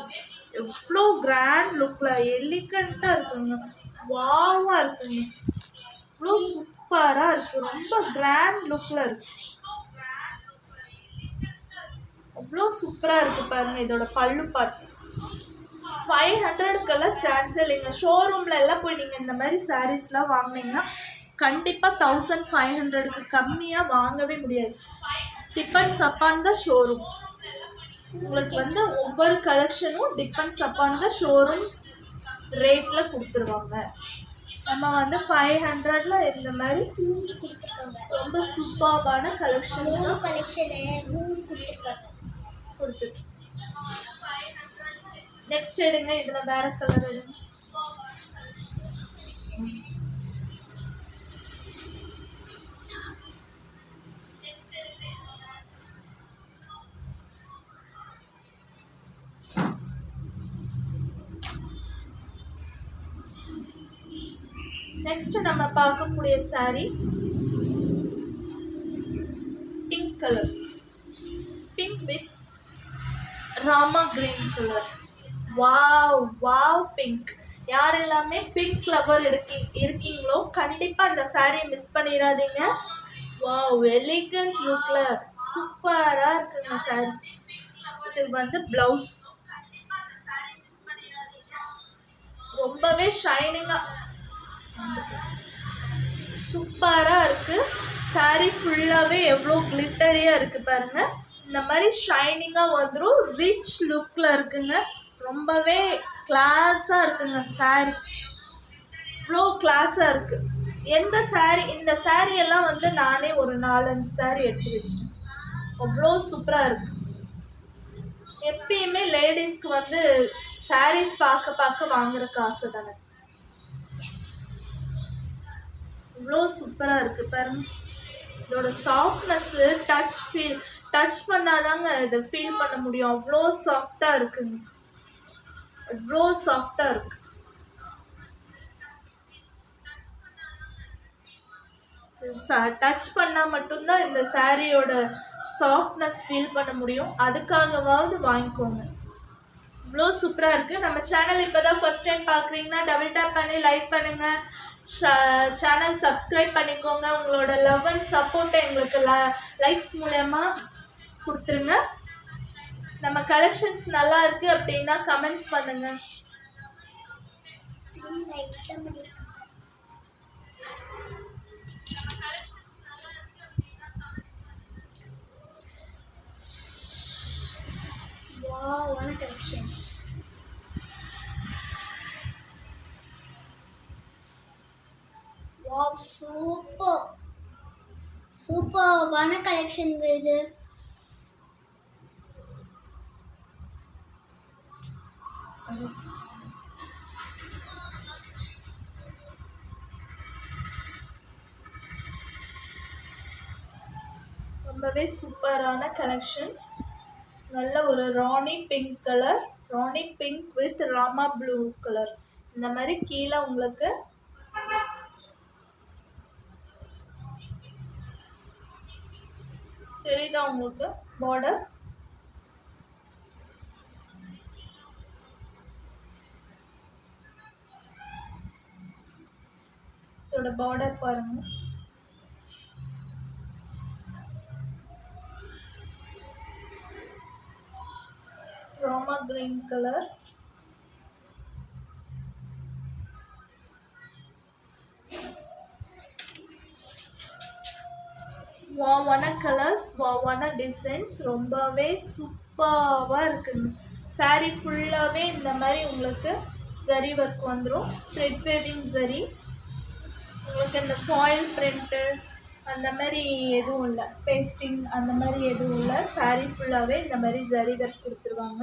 எவ்வளோ கிராண்ட் லுக்கில் எலிகண்ட்டாக இருக்குங்க, வாவாக இருக்குங்க, இவ்வளோ சூப்பராக இருக்குது. ரொம்ப கிராண்ட் லுக்கில் இருக்குது, அவ்வளோ சூப்பராக இருக்குது பாருங்கள். இதோட பல்லு 500க்கெல்லாம் சான்ஸே இல்லைங்க. ஷோரூமில் எல்லாம் போய் நீங்கள் இந்த மாதிரி சாரீஸ்லாம் வாங்கினீங்கன்னா கண்டிப்பாக 1500க்கு கம்மியாக வாங்கவே முடியாது. Depends upon the showroom. உங்களுக்கு வந்து ஒவ்வொரு கலெக்ஷனும் டிபெண்ட்ஸ் அப்பான் த ஷோரூம் ரேட்டில் கொடுத்துருவாங்க. நம்ம வந்து 500ல் இந்த மாதிரி ரொம்ப சூப்பரான கலெக்ஷன்ஸ் கொடுத்துட்டு. நெக்ஸ்ட் எடுங்க, இதில் வேறு கலர் எடுங்க. நெக்ஸ்ட் நம்ம பார்க்கக்கூடிய sorry pink colour, pink with Rama green colour. Wow wow pink. யார் எல்லாமே பிங்க் லவர் இருக்கீங்களோ கண்டிப்பாக அந்த சாரியை மிஸ் பண்ணிடாதீங்க. வாவ் எலிகண்ட் லுக்கில் சூப்பராக இருக்குங்க சாரி. இது வந்து ப்ளவுஸ் ரொம்பவே ஷைனிங்காக சூப்பராக இருக்குது. சாரீ ஃபுல்லாகவே எவ்வளோ கிளிட்டரியாக இருக்குது பாருங்கள். இந்த மாதிரி ஷைனிங்காக வந்துடும், ரிச் லுக்கில் இருக்குங்க. ரொம்பவே கிளாஸாக இருக்குங்க சாரீ, இவ்வளோ கிளாஸாக இருக்குது. இந்த சாரீ எல்லாம் வந்து நானே ஒரு 4-5 சாரீ எடுத்து வச்சிட்டேன். அவ்வளோ சூப்பராக இருக்குது. எப்பயுமே லேடிஸ்க்கு வந்து சாரீஸ் பார்க்க வாங்குறதுக்கு ஆசை தானே. இவ்வளோ சூப்பராக இருக்குது பாருங்க. இதோட சாஃப்ட்னஸ்ஸு டச் பண்ணாதாங்க இதை ஃபீல் பண்ண முடியும். அவ்வளோ சாஃப்டாக இருக்குங்க, அவ்வளோ சாஃப்டாக இருக்குது. டச் பண்ணால் மட்டும்தான் இந்த சாரியோட சாஃப்ட்னஸ் ஃபீல் பண்ண முடியும். அதுக்காகவாவது வாங்கிக்கோங்க. இவ்வளோ சூப்பராக இருக்குது. நம்ம சேனல் இப்போ தான் ஃபஸ்ட் டைம் பார்க்குறீங்கன்னா டபுள் டேப் பண்ணி லைக் பண்ணுங்கள், சேனல் சப்ஸ்கிரைப் பண்ணிக்கோங்க. உங்களோட லவ் அண்ட் சப்போர்ட்டை எங்களுக்கு லைக்ஸ் மூலயமா கொடுத்துருங்க. நம்ம கலெக்ஷன்ஸ் நல்லா இருக்குது அப்படின்னா கமெண்ட்ஸ் பண்ணுங்கள். Wow, one collection. Wow, super. சூப்பர்வான கலெக்ஷனுங்க இது. ரொம்பவே சூப்பரான கலெக்ஷன். நல்ல ஒரு rani pink colour, rani pink with rama blue colour. இந்த மாதிரி கீழே உங்களுக்கு தெரியுதா உங்களுக்கு பார்டர். இதோட பார்டர் பாருங்க. ராமா கிரீன் கலர், வாவான கலர்ஸ், வாவான டிசைன்ஸ், ரொம்பவே சூப்பராக இருக்குங்க. சாரீ ஃபுல்லாகவே இந்த மாதிரி உங்களுக்கு ஜரி ஒர்க் வந்துடும். Thread weaving zari. உங்களுக்கு இந்த ஃபாயில் பிரிண்ட்டு அந்த மாதிரி எதுவும் இல்லை, பேஸ்டிங் அந்த மாதிரி எதுவும் இல்லை. சாரீ ஃபுல்லாகவே இந்த மாதிரி ஜரி ஒர்க் கொடுத்துருவாங்க.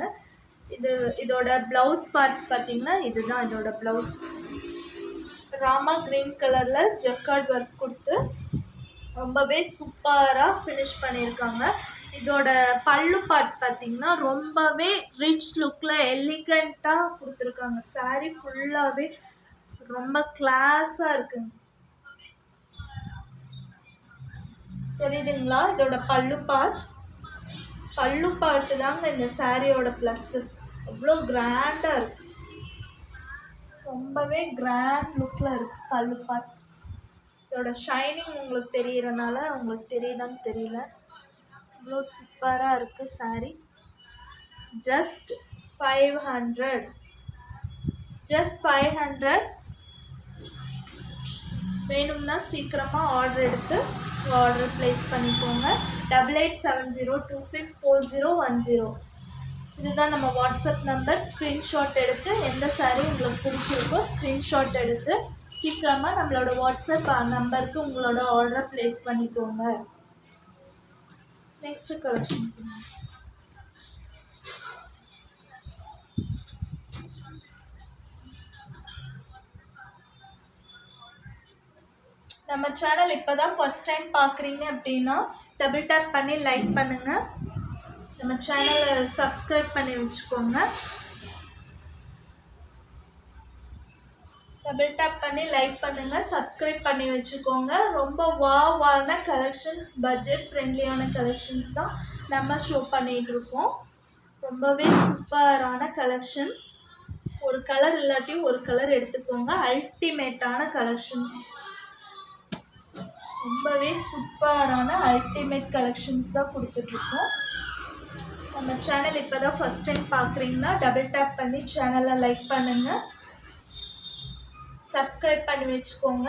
இதோட ப்ளவுஸ் பார்ட் பார்த்திங்கன்னா இதுதான் இதோட ப்ளவுஸ். ராமா க்ரீன் கலரில் ஜக்கார்ட் ஒர்க் கொடுத்து ரொம்பவே சூப்பராக ஃபினிஷ் பண்ணியிருக்காங்க. இதோட பல்லு பார்ட் பார்த்திங்கன்னா ரொம்பவே ரிச் லுக்கில் எலிகண்ட்டாக கொடுத்துருக்காங்க. சாரீ ஃபுல்லாகவே ரொம்ப கிளாஸாக இருக்குங்க. தெரியுதுங்களா? இதோட பல்லு பார்ட்டு தாங்க இந்த சாரியோட ப்ளஸ்ஸு. அவ்வளோ கிராண்டாக இருக்கு. ரொம்பவே கிராண்ட் லுக்கில் இருக்குது பல்லு பார்ட். இதோட ஷைனிங் உங்களுக்கு தெரியறனால உங்களுக்கு தெரியுதான்னு தெரியல. இவ்வளோ சூப்பராக இருக்குது சாரி. ஜஸ்ட் 500 வேணும்னா சீக்கிரமாக ஆர்டர் எடுத்து ஆர்டர் ப்ளேஸ் பண்ணிக்கோங்க. 8870264010. இதுதான் நம்ம வாட்ஸ்அப் நம்பர். ஸ்க்ரீன்ஷாட் எடுத்து எந்த சாரீ உங்களுக்கு பிடிச்சிருக்கோ ஸ்க்ரீன்ஷாட் எடுத்து சீக்கிரமாக நம்மளோட வாட்ஸ்அப் நம்பருக்கு உங்களோட ஆர்டரை ப்ளேஸ் பண்ணிக்கோங்க. நெக்ஸ்ட் கலெக்ஷன் நம்ம சேனல் இப்போ தான் ஃபஸ்ட் டைம் பார்க்குறீங்க அப்படின்னா டபுள் டேப் பண்ணி லைக் பண்ணுங்கள். நம்ம சேனலை சப்ஸ்கிரைப் பண்ணி வச்சுக்கோங்க. டபுள் டேப் பண்ணி லைக் பண்ணுங்கள், சப்ஸ்கிரைப் பண்ணி வச்சுக்கோங்க. ரொம்ப வாவான கலெக்ஷன்ஸ், பட்ஜெட் ஃப்ரெண்ட்லியான கலெக்ஷன்ஸ் தான் நம்ம ஷோ பண்ணிகிட்ருக்கோம். ரொம்பவே சூப்பரான கலெக்ஷன்ஸ். ஒரு கலர் இல்லாட்டியும் ஒரு கலர் எடுத்துக்கோங்க. அல்டிமேட்டான கலெக்ஷன்ஸ், ரொம்பவே சூப்பரான அல்டிமேட் கலெக்ஷன்ஸ் தான் கொடுத்துட்ருக்கோம். நம்ம சேனல் இப்போ தான் ஃபஸ்ட் டைம் பார்க்குறீங்கன்னா டபுள் டேப் பண்ணி சேனலை லைக் பண்ணுங்கள், சப்ஸ்கிரைப் பண்ணி வச்சுக்கோங்க.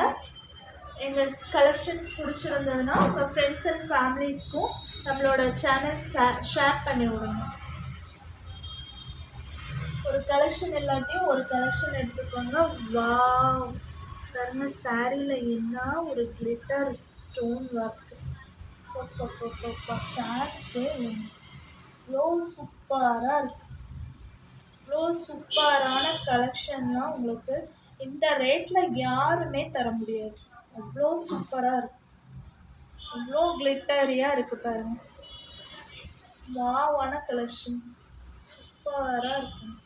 எங்கள் கலெக்ஷன்ஸ் பிடிச்சிருந்ததுன்னா உங்கள் ஃப்ரெண்ட்ஸ் அண்ட் ஃபேமிலிஸ்க்கும் நம்மளோட சேனல் ஷேர் பண்ணி விடுங்க. ஒரு கலெக்ஷன் இல்லாட்டியும் ஒரு கலெக்ஷன் எடுத்துக்கோங்க. வாவ் பாருங்க, சாரியில் என்ன ஒரு கிளிட்டர் ஸ்டோன் ஒர்க், சான்ஸே இவ்வளோ சூப்பராக இருக்கு. இவ்வளோ சூப்பரான கலெக்ஷன்லாம் உங்களுக்கு இந்த ரேட்டில் யாருமே தர முடியாது. அவ்வளோ சூப்பராக இருக்கு, அவ்வளோ கிளிட்டரியாக இருக்குது பாருங்கள். வாவான கலெக்ஷன்ஸ் சூப்பராக இருக்கும்.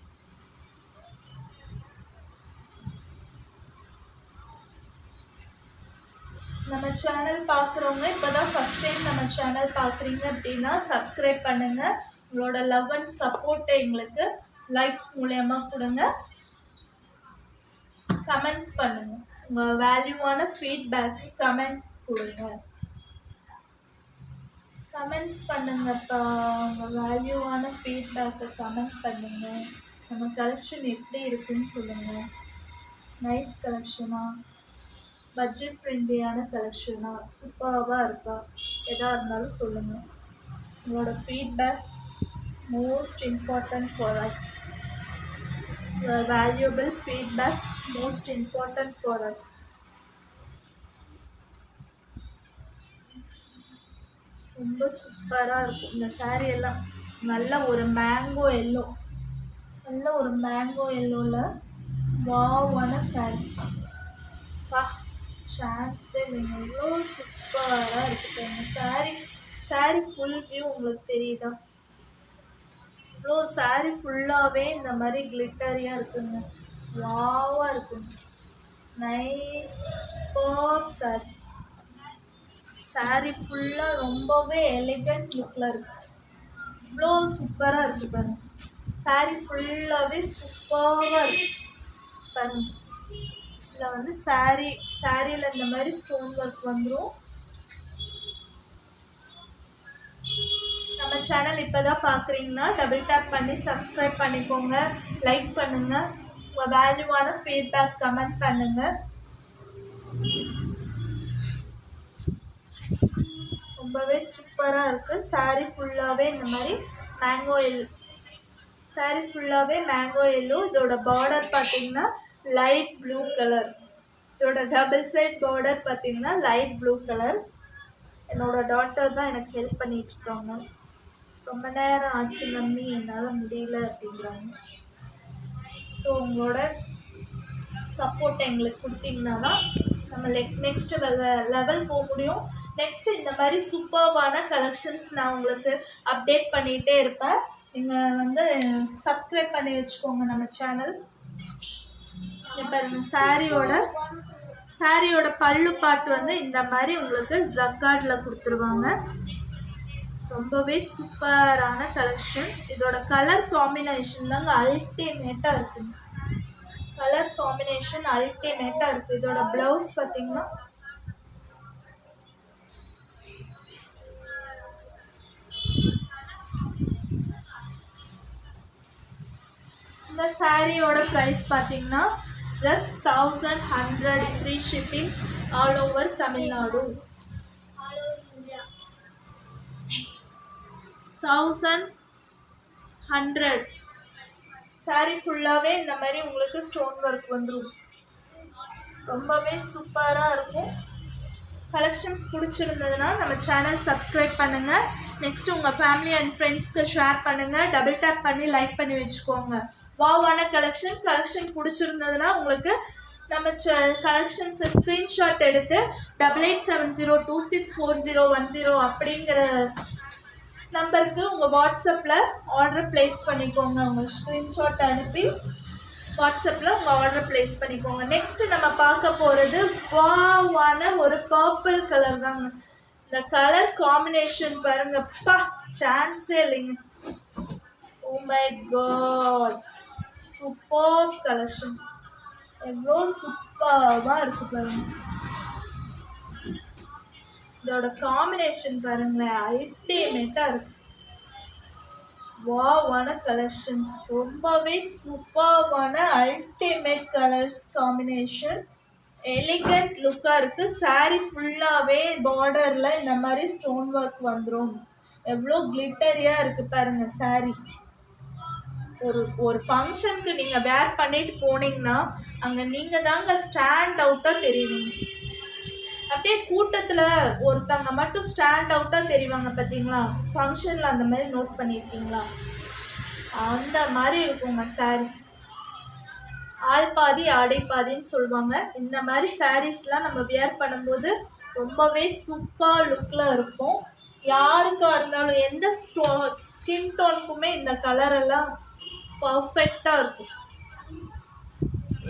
நம்ம நம்ம சேனல் பார்க்குறவங்க இப்போ தான் ஃபஸ்ட் டைம் நம்ம சேனல் பார்க்குறீங்க அப்படின்னா சப்ஸ்கிரைப் பண்ணுங்கள். உங்களோட லவ் அண்ட் சப்போர்ட்டை எங்களுக்கு லைக்ஸ் மூலயமா கொடுங்க. கமெண்ட்ஸ் பண்ணுங்கள். உங்கள் வேல்யூவான ஃபீட்பேக் கமெண்ட் கொடுங்க. கமெண்ட்ஸ் பண்ணுங்கப்பா. உங்கள் வேல்யூவான ஃபீட்பேக்கை கமெண்ட் பண்ணுங்கள். நம்ம கலெக்ஷன் எப்படி இருக்குன்னு சொல்லுங்கள். நைஸ் கலெக்ஷனா, பட்ஜெட் ஃப்ரெண்ட்லியான கலெக்ஷனா, சூப்பராக இருக்கா, எதாக இருந்தாலும் சொல்லுங்கள். உங்களோட feedback most important for us. Your valuable feedback most important for us. ரொம்ப சூப்பராக இருக்கும் இந்த சாரீ எல்லாம். நல்ல ஒரு மேங்கோ எல்லோ, நல்ல ஒரு மேங்கோ எல்லோவில் வாவான சாரீ. பா சான்ஸே இல்லைங்க, எவ்வளோ சூப்பராக இருக்குது இந்த சாரீ ஃபுல் வியூ உங்களுக்கு தெரியுதா? இவ்வளோ சாரீ ஃபுல்லாகவே இந்த மாதிரி கிளிட்டரியாக இருக்குங்க, வாவாக இருக்குங்க. நைஸ் சூப்பர் சாரீ ஃபுல்லாக ரொம்பவே எலிகண்ட் லுக்கில் இருக்குது. இவ்வளோ சூப்பராக இருக்குது பாருங்க. சாரீ ஃபுல்லாகவே சூப்பராக இருக்குது பாருங்க. இதில் வந்து சாரியில் இந்த மாதிரி ஸ்டோன் ஒர்க் வந்துடும். நம்ம சேனல் இப்போ தான் பார்க்குறீங்கன்னா டபுள் டேப் பண்ணி சப்ஸ்கிரைப் பண்ணிக்கோங்க, லைக் பண்ணுங்கள், உங்கள் வேல்யூவான ஃபீட்பேக் கமெண்ட் பண்ணுங்கள். ரொம்பவே சூப்பராக இருக்குது. சாரீ ஃபுல்லாகவே இந்த மாதிரி மேங்கோ எல்லோ, சாரீ ஃபுல்லாகவே மேங்கோ எல்லோ. இதோட பார்டர் பார்த்திங்கன்னா லைட் ப்ளூ கலர். இதோட டபுள் சைட் பார்டர் பார்த்திங்கன்னா லைட் ப்ளூ கலர். என்னோடய டாட்டர் தான் எனக்கு ஹெல்ப் பண்ணிகிட்ருக்காங்க. ரொம்ப நேரம் ஆச்சு மம்மி, என்னால் முடியல அப்படிங்கிறாங்க. ஸோ உங்களோட சப்போர்ட் எங்களுக்கு கொடுத்தீங்கன்னா தான் நம்ம நெக்ஸ்ட்டு லெவல் போக முடியும். நெக்ஸ்ட்டு இந்த மாதிரி சூப்பர்வான கலெக்ஷன்ஸ் நான் உங்களுக்கு அப்டேட் பண்ணிகிட்டே இருப்பேன். நீங்கள் வந்து சப்ஸ்கிரைப் பண்ணி வச்சுக்கோங்க நம்ம சேனல். பாருங்கள் சாரியோட பல்லு பாட்டு வந்து இந்த மாதிரி உங்களுக்கு ஜக்கார்டில் கொடுத்துருவாங்க. ரொம்பவே சூப்பரான கலெக்ஷன். இதோட கலர் காம்பினேஷன் தாங்க அல்டிமேட்டாக இருக்குங்க. கலர் காம்பினேஷன் அல்டிமேட்டாக இருக்குது. இதோட ப்ளவுஸ் பார்த்திங்கன்னா இந்த சாரியோட ப்ரைஸ் பார்த்திங்கன்னா just 1100 free shipping all over Tamil Nadu. 1100 sari ஃபுல்லாகவே இந்த மாதிரி உங்களுக்கு ஸ்டோன் ஒர்க் வந்துடும். ரொம்பவே சூப்பராக இருக்கும். கலெக்ஷன்ஸ் பிடிச்சிருந்ததுன்னா நம்ம சேனல் சப்ஸ்கிரைப் பண்ணுங்கள். நெக்ஸ்ட்டு உங்கள் ஃபேமிலி அண்ட் ஃப்ரெண்ட்ஸ்க்கு ஷேர் பண்ணுங்கள். டபுள் டேப் பண்ணி லைக் பண்ணி வச்சுக்கோங்க. வாவான கலெக்ஷன் பிடிச்சிருந்ததுன்னா உங்களுக்கு நம்ம கலெக்ஷன்ஸை ஸ்க்ரீன்ஷாட் எடுத்து 8870264010 அப்படிங்கிற நம்பருக்கு உங்கள் வாட்ஸ்அப்பில் ஆர்டர் ப்ளேஸ் பண்ணிக்கோங்க. உங்கள் ஸ்க்ரீன்ஷாட் அனுப்பி வாட்ஸ்அப்பில் உங்கள் ஆர்டர் ப்ளேஸ் பண்ணிக்கோங்க. நெக்ஸ்ட்டு நம்ம பார்க்க போகிறது வாவான ஒரு பர்பிள் கலர் தாங்க. இந்த கலர் காம்பினேஷன் பாருங்கப்பா, சான்ஸே இல்லைங்க. Oh my god, super collection, எவ்வளோ சூப்பராக இருக்குது பாருங்க. இதோட காம்பினேஷன் பாருங்களேன், அல்டிமேட்டாக இருக்குது. வாவான கலெக்ஷன்ஸ், ரொம்பவே சூப்பர்வான அல்டிமேட் கலர்ஸ் காம்பினேஷன், எலிகண்ட் லுக்காக இருக்குது. சாரீ ஃபுல்லாகவே பார்டரில் இந்த மாதிரி ஸ்டோன் ஒர்க் வந்துடும். எவ்வளோ கிளிட்டரியாக இருக்குது பாருங்கள் சாரீ. ஒரு ஃபங்க்ஷனுக்கு நீங்கள் வேர் பண்ணிட்டு போனீங்கன்னா அங்கே நீங்கள் தாங்க ஸ்டாண்ட் அவுட்டாக தெரியுவீங்க. அப்படியே கூட்டத்தில் ஒருத்தங்க மட்டும் ஸ்டாண்ட் அவுட்டாக தெரிவாங்க பார்த்தீங்களா? ஃபங்க்ஷனில் அந்த மாதிரி நோட் பண்ணியிருக்கீங்களா? அந்த மாதிரி இருக்குங்க சாரீ. ஆள் பாதி ஆடை பாதின்னு சொல்லுவாங்க. இந்த மாதிரி சாரீஸ்லாம் நம்ம வியர் பண்ணும்போது ரொம்பவே சூப்பர் லுக்கில் இருக்கும். யாருக்காக இருந்தாலும் எந்த ஸ்கின் டோனுக்குமே இந்த கலரெல்லாம் பர்ஃபெக்டாக இருக்கும்.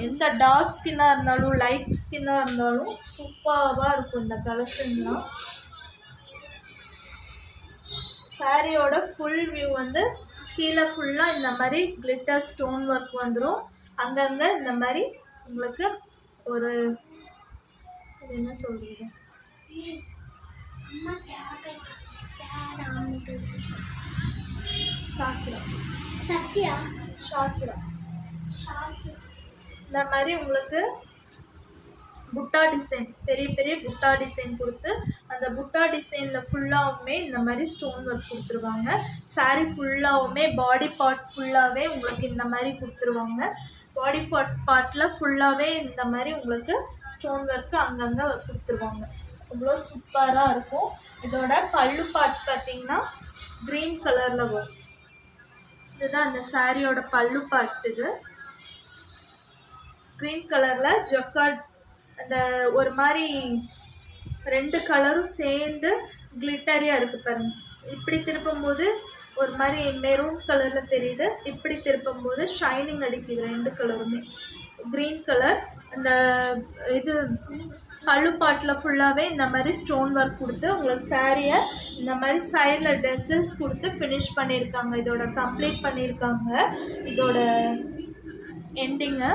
எந்த டார்க் ஸ்கின்னாக இருந்தாலும் லைட் ஸ்கின்னாக இருந்தாலும் சூப்பராக இருக்கும் இந்த கலெக்ஷன்லாம். சாரியோட ஃபுல் வியூ வந்து கீழே ஃபுல்லாக இந்த மாதிரி கிளிட்டர் ஸ்டோன் ஒர்க் வந்துடும். அங்கங்கே இந்த மாதிரி உங்களுக்கு ஒரு என்ன சொல்கிறது, சத்யா ஷாக்கிரா இந்த மாதிரி உங்களுக்கு புட்டா டிசைன், பெரிய பெரிய புட்டா டிசைன் கொடுத்து அந்த புட்டா டிசைனில் ஃபுல்லாகவுமே இந்த மாதிரி ஸ்டோன் ஒர்க் கொடுத்துருவாங்க. சாரீ ஃபுல்லாகவுமே பாடி பார்ட் ஃபுல்லாகவே உங்களுக்கு இந்த மாதிரி கொடுத்துருவாங்க. பாடி பார்ட்டில் ஃபுல்லாகவே இந்த மாதிரி உங்களுக்கு ஸ்டோன் ஒர்க்கு அங்கங்கே கொடுத்துருவாங்க. அவ்வளோ சூப்பராக இருக்கும். இதோட பல்லு பார்ட் பார்த்திங்கன்னா க்ரீன் கலரில் வரும். இதுதான் அந்த சாரியோட பல்லு பார்ட். இது க்ரீன் கலரில் ஜக்கார்ட் அந்த ஒரு மாதிரி 2 கலரும் சேர்ந்து கிளிட்டரியாக இருக்குது பாருங்கள். இப்படி திருப்பும்போது ஒரு மாதிரி மெரூன் கலரில் தெரியுது, இப்படி திருப்பும்போது ஷைனிங் அடிக்குது. 2 கலருமே க்ரீன் கலர். அந்த இது பல்லு பாட்டில் ஃபுல்லாகவே இந்த மாதிரி ஸ்டோன் ஒர்க் கொடுத்து உங்களுக்கு சாரியை இந்த மாதிரி சைடில் டெசல்ஸ் கொடுத்து ஃபினிஷ் பண்ணியிருக்காங்க. இதோட கம்ப்ளீட் பண்ணியிருக்காங்க. இதோட எண்டிங்கை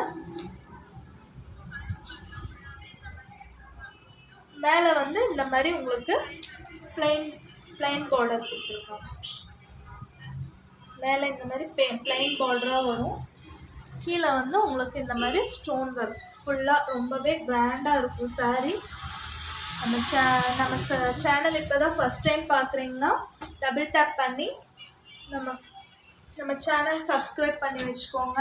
மேலே வந்து இந்த மாதிரி உங்களுக்கு பிளைன் பார்டர் கொடுத்துருக்காங்க. மேலே இந்த மாதிரி பிளைன் பார்டராக வரும். கீழே வந்து உங்களுக்கு இந்த மாதிரி ஸ்டோன் ஒர்க் ஃபுல்லாக ரொம்பவே கிராண்டாக இருக்கும் சாரீ. நம்ம சேனல் இப்போ தான் ஃபஸ்ட் டைம் பார்க்குறீங்கன்னா டபுள் டேப் பண்ணி நம்ம சேனல் சப்ஸ்கிரைப் பண்ணி வச்சுக்கோங்க.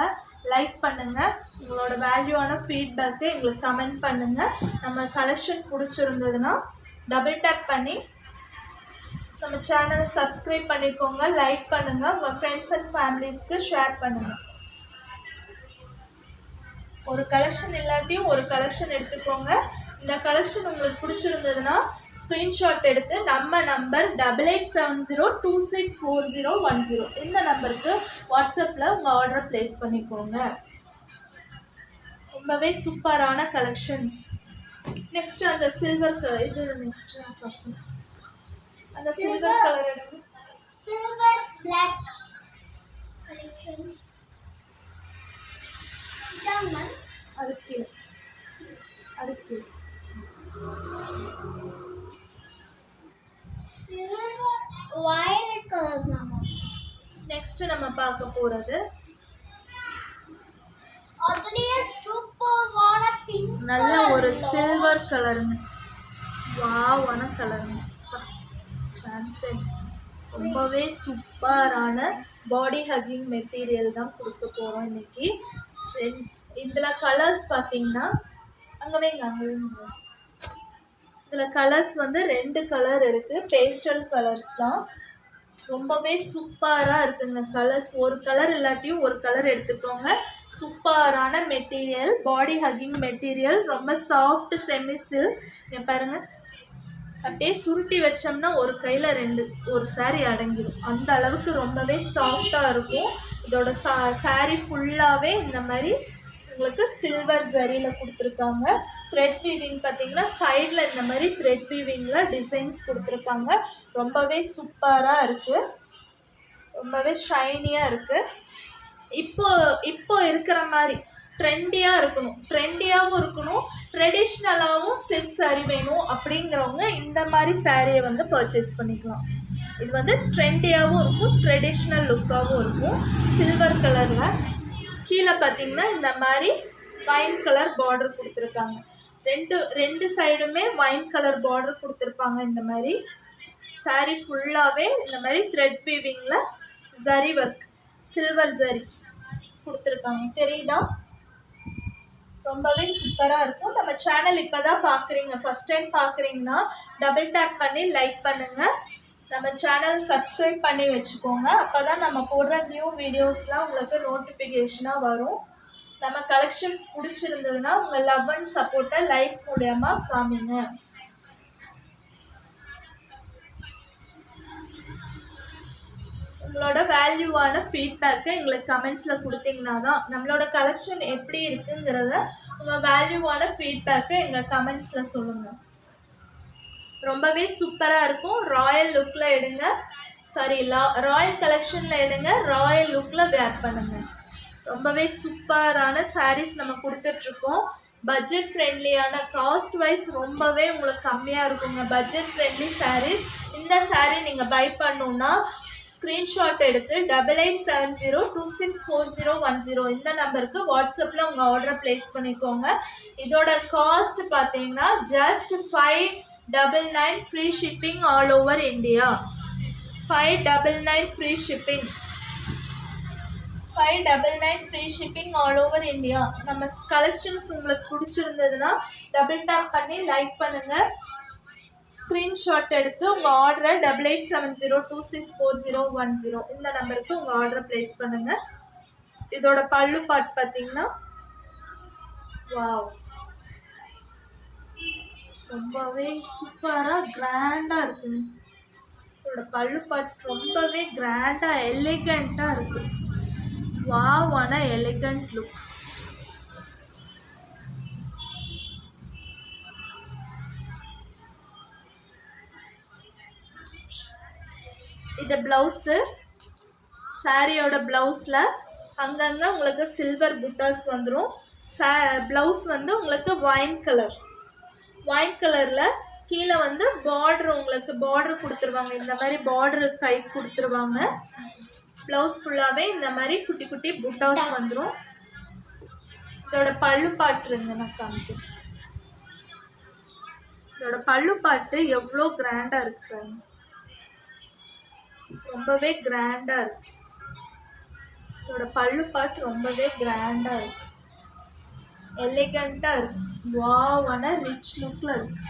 லைக் பண்ணுங்கள். உங்களோட வேல்யூவான ஃபீட்பேக்கு எங்களுக்கு கமெண்ட் பண்ணுங்கள். நம்ம கலெக்ஷன் பிடிச்சிருந்ததுன்னா டபுள் டேப் பண்ணி நம்ம சேனலை சப்ஸ்கிரைப் பண்ணிக்கோங்க. லைக் பண்ணுங்கள். உங்கள் ஃப்ரெண்ட்ஸ் அண்ட் ஃபேமிலிஸ்க்கு ஷேர் பண்ணுங்கள். ஒரு கலெக்ஷன் இல்லாட்டியும் ஒரு கலெக்ஷன் எடுத்துக்கோங்க. இந்த கலெக்ஷன் உங்களுக்கு பிடிச்சிருந்ததுன்னா ஸ்க்ரீன்ஷாட் எடுத்து நம்ம நம்பர் 8870264010 இந்த நம்பருக்கு வாட்ஸ்அப்பில் உங்கள் ஆர்டரை ப்ளேஸ் பண்ணிக்கோங்க. ரொம்பவே சூப்பரான கலெக்ஷன்ஸ். நெக்ஸ்ட்டு அந்த சில்வர் கலர், இது நெக்ஸ்ட்டு பார்க்கணும். அந்த சில்வர் கலர் எடுத்து சில்வர் பிளாக் கலெக்ஷன்ஸ். இதாம்மா அதுக்கு சில்வர் வயலட் கலர். நெக்ஸ்ட்டு நம்ம பார்க்க போகிறது அதுலயே சூப்பரான பிங்க் நல்ல ஒரு சில்வர் கலருங்க. வாவான கலருங்க. சான்ஸே ரொம்பவே சூப்பரான பாடி ஹக்கிங் மெட்டீரியல் தான் கொடுக்க போகிறோம் இன்றைக்கி. இதில் கலர்ஸ் பார்த்தீங்கன்னா அங்கே இதில் கலர்ஸ் வந்து 2 கலர் இருக்குது. பேஸ்டல் கலர்ஸ் தான். ரொம்பவே சூப்பராக இருக்குங்க கலர்ஸ். ஒரு கலர் இல்லாட்டியும் ஒரு கலர் எடுத்துக்கோங்க. சூப்பரான மெட்டீரியல், பாடி ஹக்கிங் மெட்டீரியல், ரொம்ப சாஃப்ட் செமி சில்க். இங்கே பாருங்கள், அப்படியே சுருட்டி வச்சோம்னா ஒரு கையில் 2 ஒரு சாரீ அடங்கிடும். அந்த அளவுக்கு ரொம்பவே சாஃப்டாக இருக்கும். இதோட சாரீ ஃபுல்லாகவே இந்த மாதிரி உங்களுக்கு சில்வர் ஜரியில் கொடுத்துருக்காங்க. த்ரெட் வீவிங் பார்த்திங்கன்னா சைடில் இந்த மாதிரி த்ரெட் வீவிங்கில் டிசைன்ஸ் கொடுத்துருக்காங்க. ரொம்பவே சூப்பராக இருக்குது. ரொம்பவே ஷைனியாக இருக்குது. இப்போ இருக்கிற மாதிரி ட்ரெண்டியாக இருக்கணும், ட்ரெண்டியாகவும் இருக்கணும், ட்ரெடிஷ்னலாகவும் சில்க் சாரீ வேணும் அப்படிங்கிறவங்க இந்த மாதிரி சாரியை வந்து பர்ச்சேஸ் பண்ணிக்கலாம். இது வந்து ட்ரெண்டியாகவும் இருக்கும், ட்ரெடிஷ்னல் லுக்காகவும் இருக்கும். சில்வர் கலரில் கீழே பார்த்திங்கன்னா இந்த மாதிரி வைன் கலர் பார்டர் கொடுத்துருக்காங்க. ரெண்டு சைடுமே வைன் கலர் பார்டர் கொடுத்துருப்பாங்க. இந்த மாதிரி சாரீ ஃபுல்லாகவே இந்த மாதிரி த்ரெட் வீவிங்கில் ஜரி ஒர்க், சில்வர் ஜரி கொடுத்துருக்காங்க. தெரியுதா? ரொம்பவே சூப்பராக இருக்கும். நம்ம சேனல் இப்போ தான் பார்க்குறீங்க, ஃபஸ்ட் டைம் பார்க்குறீங்கன்னா டபுள் டேப் பண்ணி லைக் பண்ணுங்கள். நம்ம சேனல் சப்ஸ்கிரைப் பண்ணி வச்சுக்கோங்க. அப்போ தான் நம்ம போடுற நியூ வீடியோஸ்லாம் உங்களுக்கு நோட்டிஃபிகேஷனாக வரும். நம்ம கலெக்ஷன்ஸ் பிடிச்சிருந்ததுன்னா உங்கள் லவ் அண்ட் சப்போர்ட்டை லைக் மூலமா காமிங்க. உங்களோட வேல்யூவான ஃபீட்பேக்கை எங்களுக்கு கமெண்ட்ஸில் கொடுத்தீங்கன்னா தான் நம்மளோட கலெக்ஷன் எப்படி இருக்குங்கிறத உங்கள் வேல்யூவான ஃபீட்பேக்கை எங்கள் கமெண்ட்ஸில் சொல்லுங்கள். ரொம்பவே சூப்பராக இருக்கும். ராயல் லுக்கில் எடுங்க, சாரி ராயல் கலெக்ஷனில் எடுங்க, ராயல் லுக்கில் வேர் பண்ணுங்கள். ரொம்பவே சூப்பரான சாரீஸ் நம்ம கொடுத்துட்ருக்கோம். பட்ஜெட் ஃப்ரெண்ட்லியான, காஸ்ட் வைஸ் ரொம்பவே உங்களுக்கு கம்மியாக இருக்குங்க. Budget friendly sarees. இந்த சாரீ நீங்கள் பை பண்ணணுன்னா ஸ்க்ரீன்ஷாட் எடுத்து 8870264010 இந்த நம்பருக்கு வாட்ஸ்அப்பில் உங்கள் ஆர்டரை ப்ளேஸ் பண்ணிக்கோங்க. இதோட காஸ்ட் பார்த்தீங்கன்னா just 599 free shipping all over India. 599 free shipping. 599 free shipping all over India. நம்ம கலெக்ஷன்ஸ் உங்களுக்கு பிடிச்சிருந்ததுன்னா டபுள் டேப் பண்ணி லைக் பண்ணுங்கள். ஸ்க்ரீன்ஷாட் எடுத்து உங்கள் ஆர்டரை 8870264010 இந்த நம்பருக்கு உங்கள் ஆர்டரை ப்ளேஸ் பண்ணுங்கள். இதோட பல்லு பார்ட் பார்த்தீங்கன்னா வாவ், ரொம்பவே சூப்பராக கிராண்டாக இருக்குங்க. இதோட பல்லு பார்ட் ரொம்பவே கிராண்டாக எலிகண்ட்டாக இருக்குது. வாவான எலிகண்ட் லுக். இது ப்ளவுஸு. சாரியோட ப்ளவுஸில் அங்கங்கே உங்களுக்கு சில்வர் புட்டாஸ் வந்துடும். ப்ளவுஸ் வந்து உங்களுக்கு ஒயின் கலரில் கீழே வந்து பார்டர், உங்களுக்கு பார்டர் கொடுத்துருவாங்க. இந்த மாதிரி பார்டரு கை கொடுத்துருவாங்க. ப்ளவுஸ் ஃபுல்லாகவே இந்த மாதிரி குட்டி குட்டி புட்டாஸ் வந்துடும். இதோட பல்லு பாட்டுருங்க நான் காமிக்கிறேன். இதோட பல்லு பாட்டு எவ்வளோ கிராண்டாக இருக்குங்க. ரொம்பவே கிராண்டாக இருக்கு. இதோட பல்லு பாட்டு ரொம்பவே கிராண்டாக இருக்கு, எலிகண்ட்டாக இருக்கு. வாவான ரிச் லுக்கில் இருக்கு.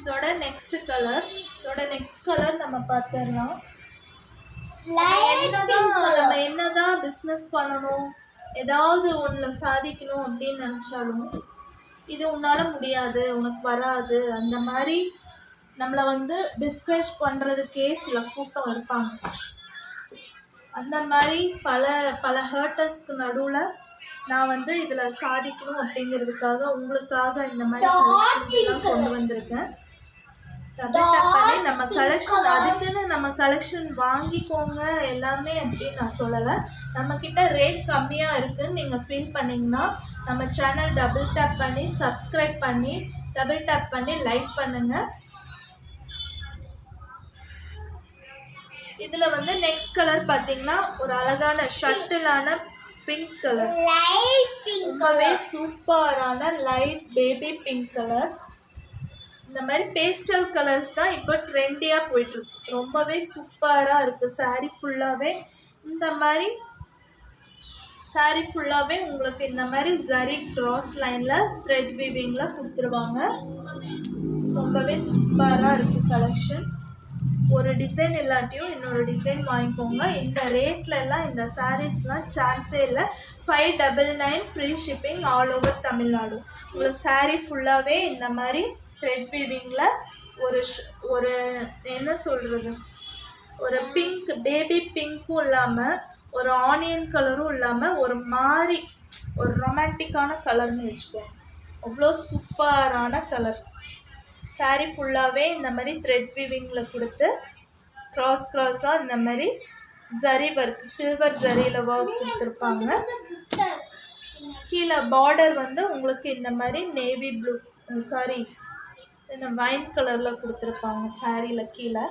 இதோட நெக்ஸ்ட் கலர் நம்ம பார்த்துடலாம். நம்ம என்னதான் பிஸ்னஸ் பண்ணணும், ஏதாவது ஒன்று சாதிக்கணும் அப்படின்னு நினச்சாலும் இது உன்னால் முடியாது, உனக்கு வராது, அந்த மாதிரி நம்மளை வந்து டிஸ்கரேஜ் பண்ணுறதுக்கே சில கூட்டம் இருப்பாங்க. அந்த மாதிரி பல ஹர்ட்டர்ஸ்க்கு நடுவில் நான் வந்து இதில் சாதிக்கணும் அப்படிங்கிறதுக்காக உங்களுக்காக இந்த மாதிரி கலெக்ஷன்ஸ்லாம் கொண்டு வந்திருக்கேன். பண்ணி நம்ம கலெக்ஷன், அதுக்குன்னு நம்ம கலெக்ஷன் வாங்கிக்கோங்க எல்லாமே அப்படின்னு நான் சொல்லலை. நம்மக்கிட்ட ரேட் கம்மியாக இருக்குதுன்னு நீங்கள் ஃபீல் பண்ணிங்கன்னா நம்ம சேனல் டபுள் டேப் பண்ணி சப்ஸ்கிரைப் பண்ணி லைக் பண்ணுங்கள். இதில் வந்து நெக்ஸ்ட் கலர் பார்த்தீங்கன்னா ஒரு அழகான ஷட்டிலான பிங்க் கலர். ரொம்பவே சூப்பரான லைட் பேபி பிங்க் கலர். இந்த மாதிரி பேஸ்டல் கலர்ஸ் தான் இப்போ ட்ரெண்டியாக போயிட்டுருக்கு. ரொம்பவே சூப்பராக இருக்குது. சாரீ ஃபுல்லாகவே இந்த மாதிரி உங்களுக்கு இந்த மாதிரி ஜரி கிராஸ் லைனில் த்ரெட் வீவிங்கில் கொடுத்துருவாங்க. ரொம்பவே சூப்பராக இருக்குது கலெக்ஷன். ஒரு டிசைன் இல்லாட்டியும் இன்னொரு டிசைன் வாங்கிக்கோங்க. இந்த ரேட்லலாம் இந்த சாரீஸ்லாம் சான்ஸே இல்லை. 599 free shipping all over Tamil Nadu. உங்களுக்கு சாரீ ஃபுல்லாகவே இந்த மாதிரி த்ரெட் வீவிங்கில் ஒரு என்ன சொல்கிறது, ஒரு பிங்க் பேபி பிங்க்கும் இல்லாமல் ஒரு ஆனியன் கலரும் இல்லாமல் ஒரு மாதிரி ஒரு ரொமான்டிக்கான கலர்னு வச்சுக்கோங்க. அவ்வளோ சூப்பரான கலர். சாரீ ஃபுல்லாகவே இந்த மாதிரி த்ரெட் வீவிங்கில் கொடுத்து க்ராஸாக இந்த மாதிரி ஜரி ஒர்க், சில்வர் ஜரியில் ஒர்க் கொடுத்துருப்பாங்க. கீழே பார்டர் வந்து உங்களுக்கு இந்த மாதிரி நேவி ப்ளூ, இந்த வைன் கலரில் கொடுத்துருப்பாங்க. சாரியில் கீழே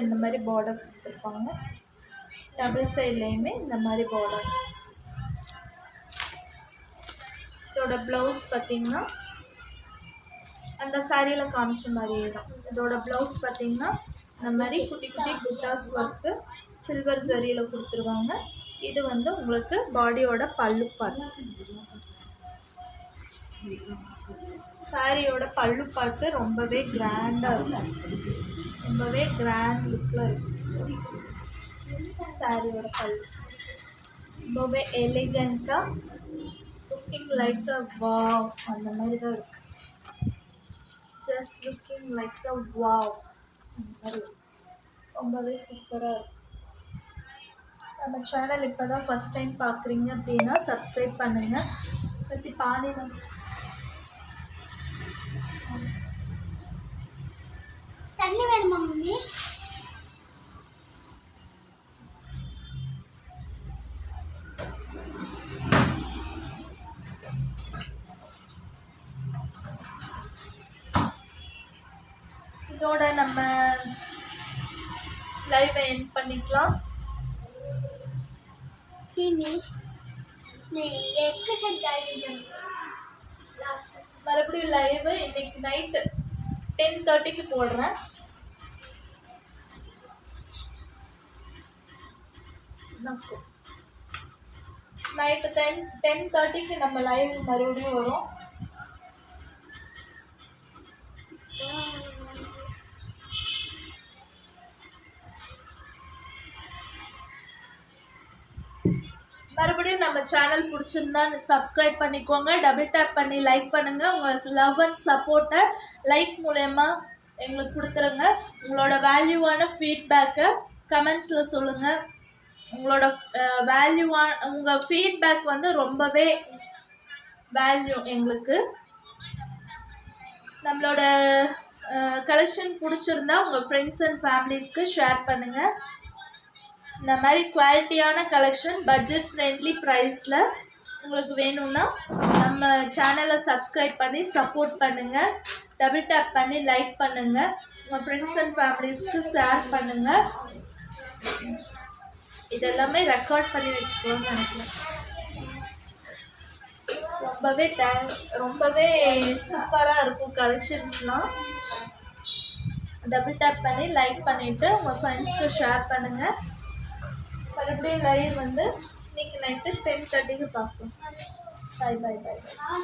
இந்த மாதிரி பார்டர் கொடுத்துருப்பாங்க. டபுள் சைட்லேயுமே இந்த மாதிரி பார்டர். இதோட ப்ளவுஸ் பார்த்திங்கன்னா அந்த சாரியில் காமிச்ச மாதிரியே தான். இதோட ப்ளவுஸ் பார்த்தீங்கன்னா இந்த மாதிரி குட்டி குட்டி புட்டாஸ் ஒர்க்கு சில்வர் ஜரியில் கொடுத்துருவாங்க. இது வந்து உங்களுக்கு பாடியோட பல்லு பார்ட். சாரியோட பல்லு பார்த்து ரொம்பவே கிராண்டாக இருக்கும், ரொம்பவே கிராண்ட் லுக்கில் இருக்கும். சாரியோட பல்லு ரொம்பவே எலிகண்ட்டாக லுக்கிங் லைக் அ வாவ் அந்த மாதிரி தான் இருக்குது. ஜஸ்ட் லுக்கிங் லைக் அ வாவ் அந்த மாதிரி ரொம்பவே சூப்பராக இருக்கும். நம்ம சேனல் இப்போ தான் ஃபஸ்ட் டைம் பார்க்குறீங்க அப்படின்னா சப்ஸ்கிரைப் பண்ணுங்கள். பற்றி பாடி தண்ணி வேணுமா மம்மி? இதோட நம்ம லைவை எண்ட் பண்ணிக்கலாம். மறுபடியும் லைவு இன்னைக்கு நைட்டு 10:30க்கு போடுறேன். நைட்டு 10:30க்கு நம்ம லைவ் மறுபடியும் வரும். மறுபடியும் நம்ம சேனல் பிடிச்சிருந்தா சப்ஸ்கிரைப் பண்ணிக்கோங்க. டபுள் டேப் பண்ணி லைக் பண்ணுங்கள். உங்கள் லவ் அண்ட் சப்போர்ட்டை லைக் மூலயமா எங்களுக்கு கொடுத்துருங்க. உங்களோட வேல்யூவான ஃபீட்பேக்கை கமெண்ட்ஸில் சொல்லுங்கள். உங்களோட உங்கள் ஃபீட்பேக் வந்து ரொம்பவே வேல்யூ எங்களுக்கு. நம்மளோட கலெக்ஷன் பிடிச்சிருந்தா உங்கள் ஃப்ரெண்ட்ஸ் அண்ட் ஃபேமிலிஸ்க்கு ஷேர் பண்ணுங்கள். இந்த மாதிரி குவாலிட்டியான கலெக்ஷன் பட்ஜெட் ஃப்ரெண்ட்லி ப்ரைஸில் உங்களுக்கு வேணும்னா நம்ம சேனலை சப்ஸ்கிரைப் பண்ணி சப்போர்ட் பண்ணுங்கள். டபுள் டேப் பண்ணி லைக் பண்ணுங்கள். உங்கள் ஃப்ரெண்ட்ஸ் அண்ட் ஃபேமிலிஸ்க்கு ஷேர் பண்ணுங்கள். இதெல்லாமே ரெக்கார்ட் பண்ணி வச்சுக்கோன்னு நினைக்கிறேன். ரொம்பவே சூப்பராக இருக்கும் கலெக்ஷன்ஸ்லாம். டபுள் டேப் பண்ணி லைக் பண்ணிவிட்டு உங்கள் ஃப்ரெண்ட்ஸ்க்கு ஷேர் பண்ணுங்கள். மறுபடியும் லைவ் வந்து இன்னைக்கு நைட்டு 10:30க்கு பார்ப்போம். பாய் பாய் பாய் பாய்.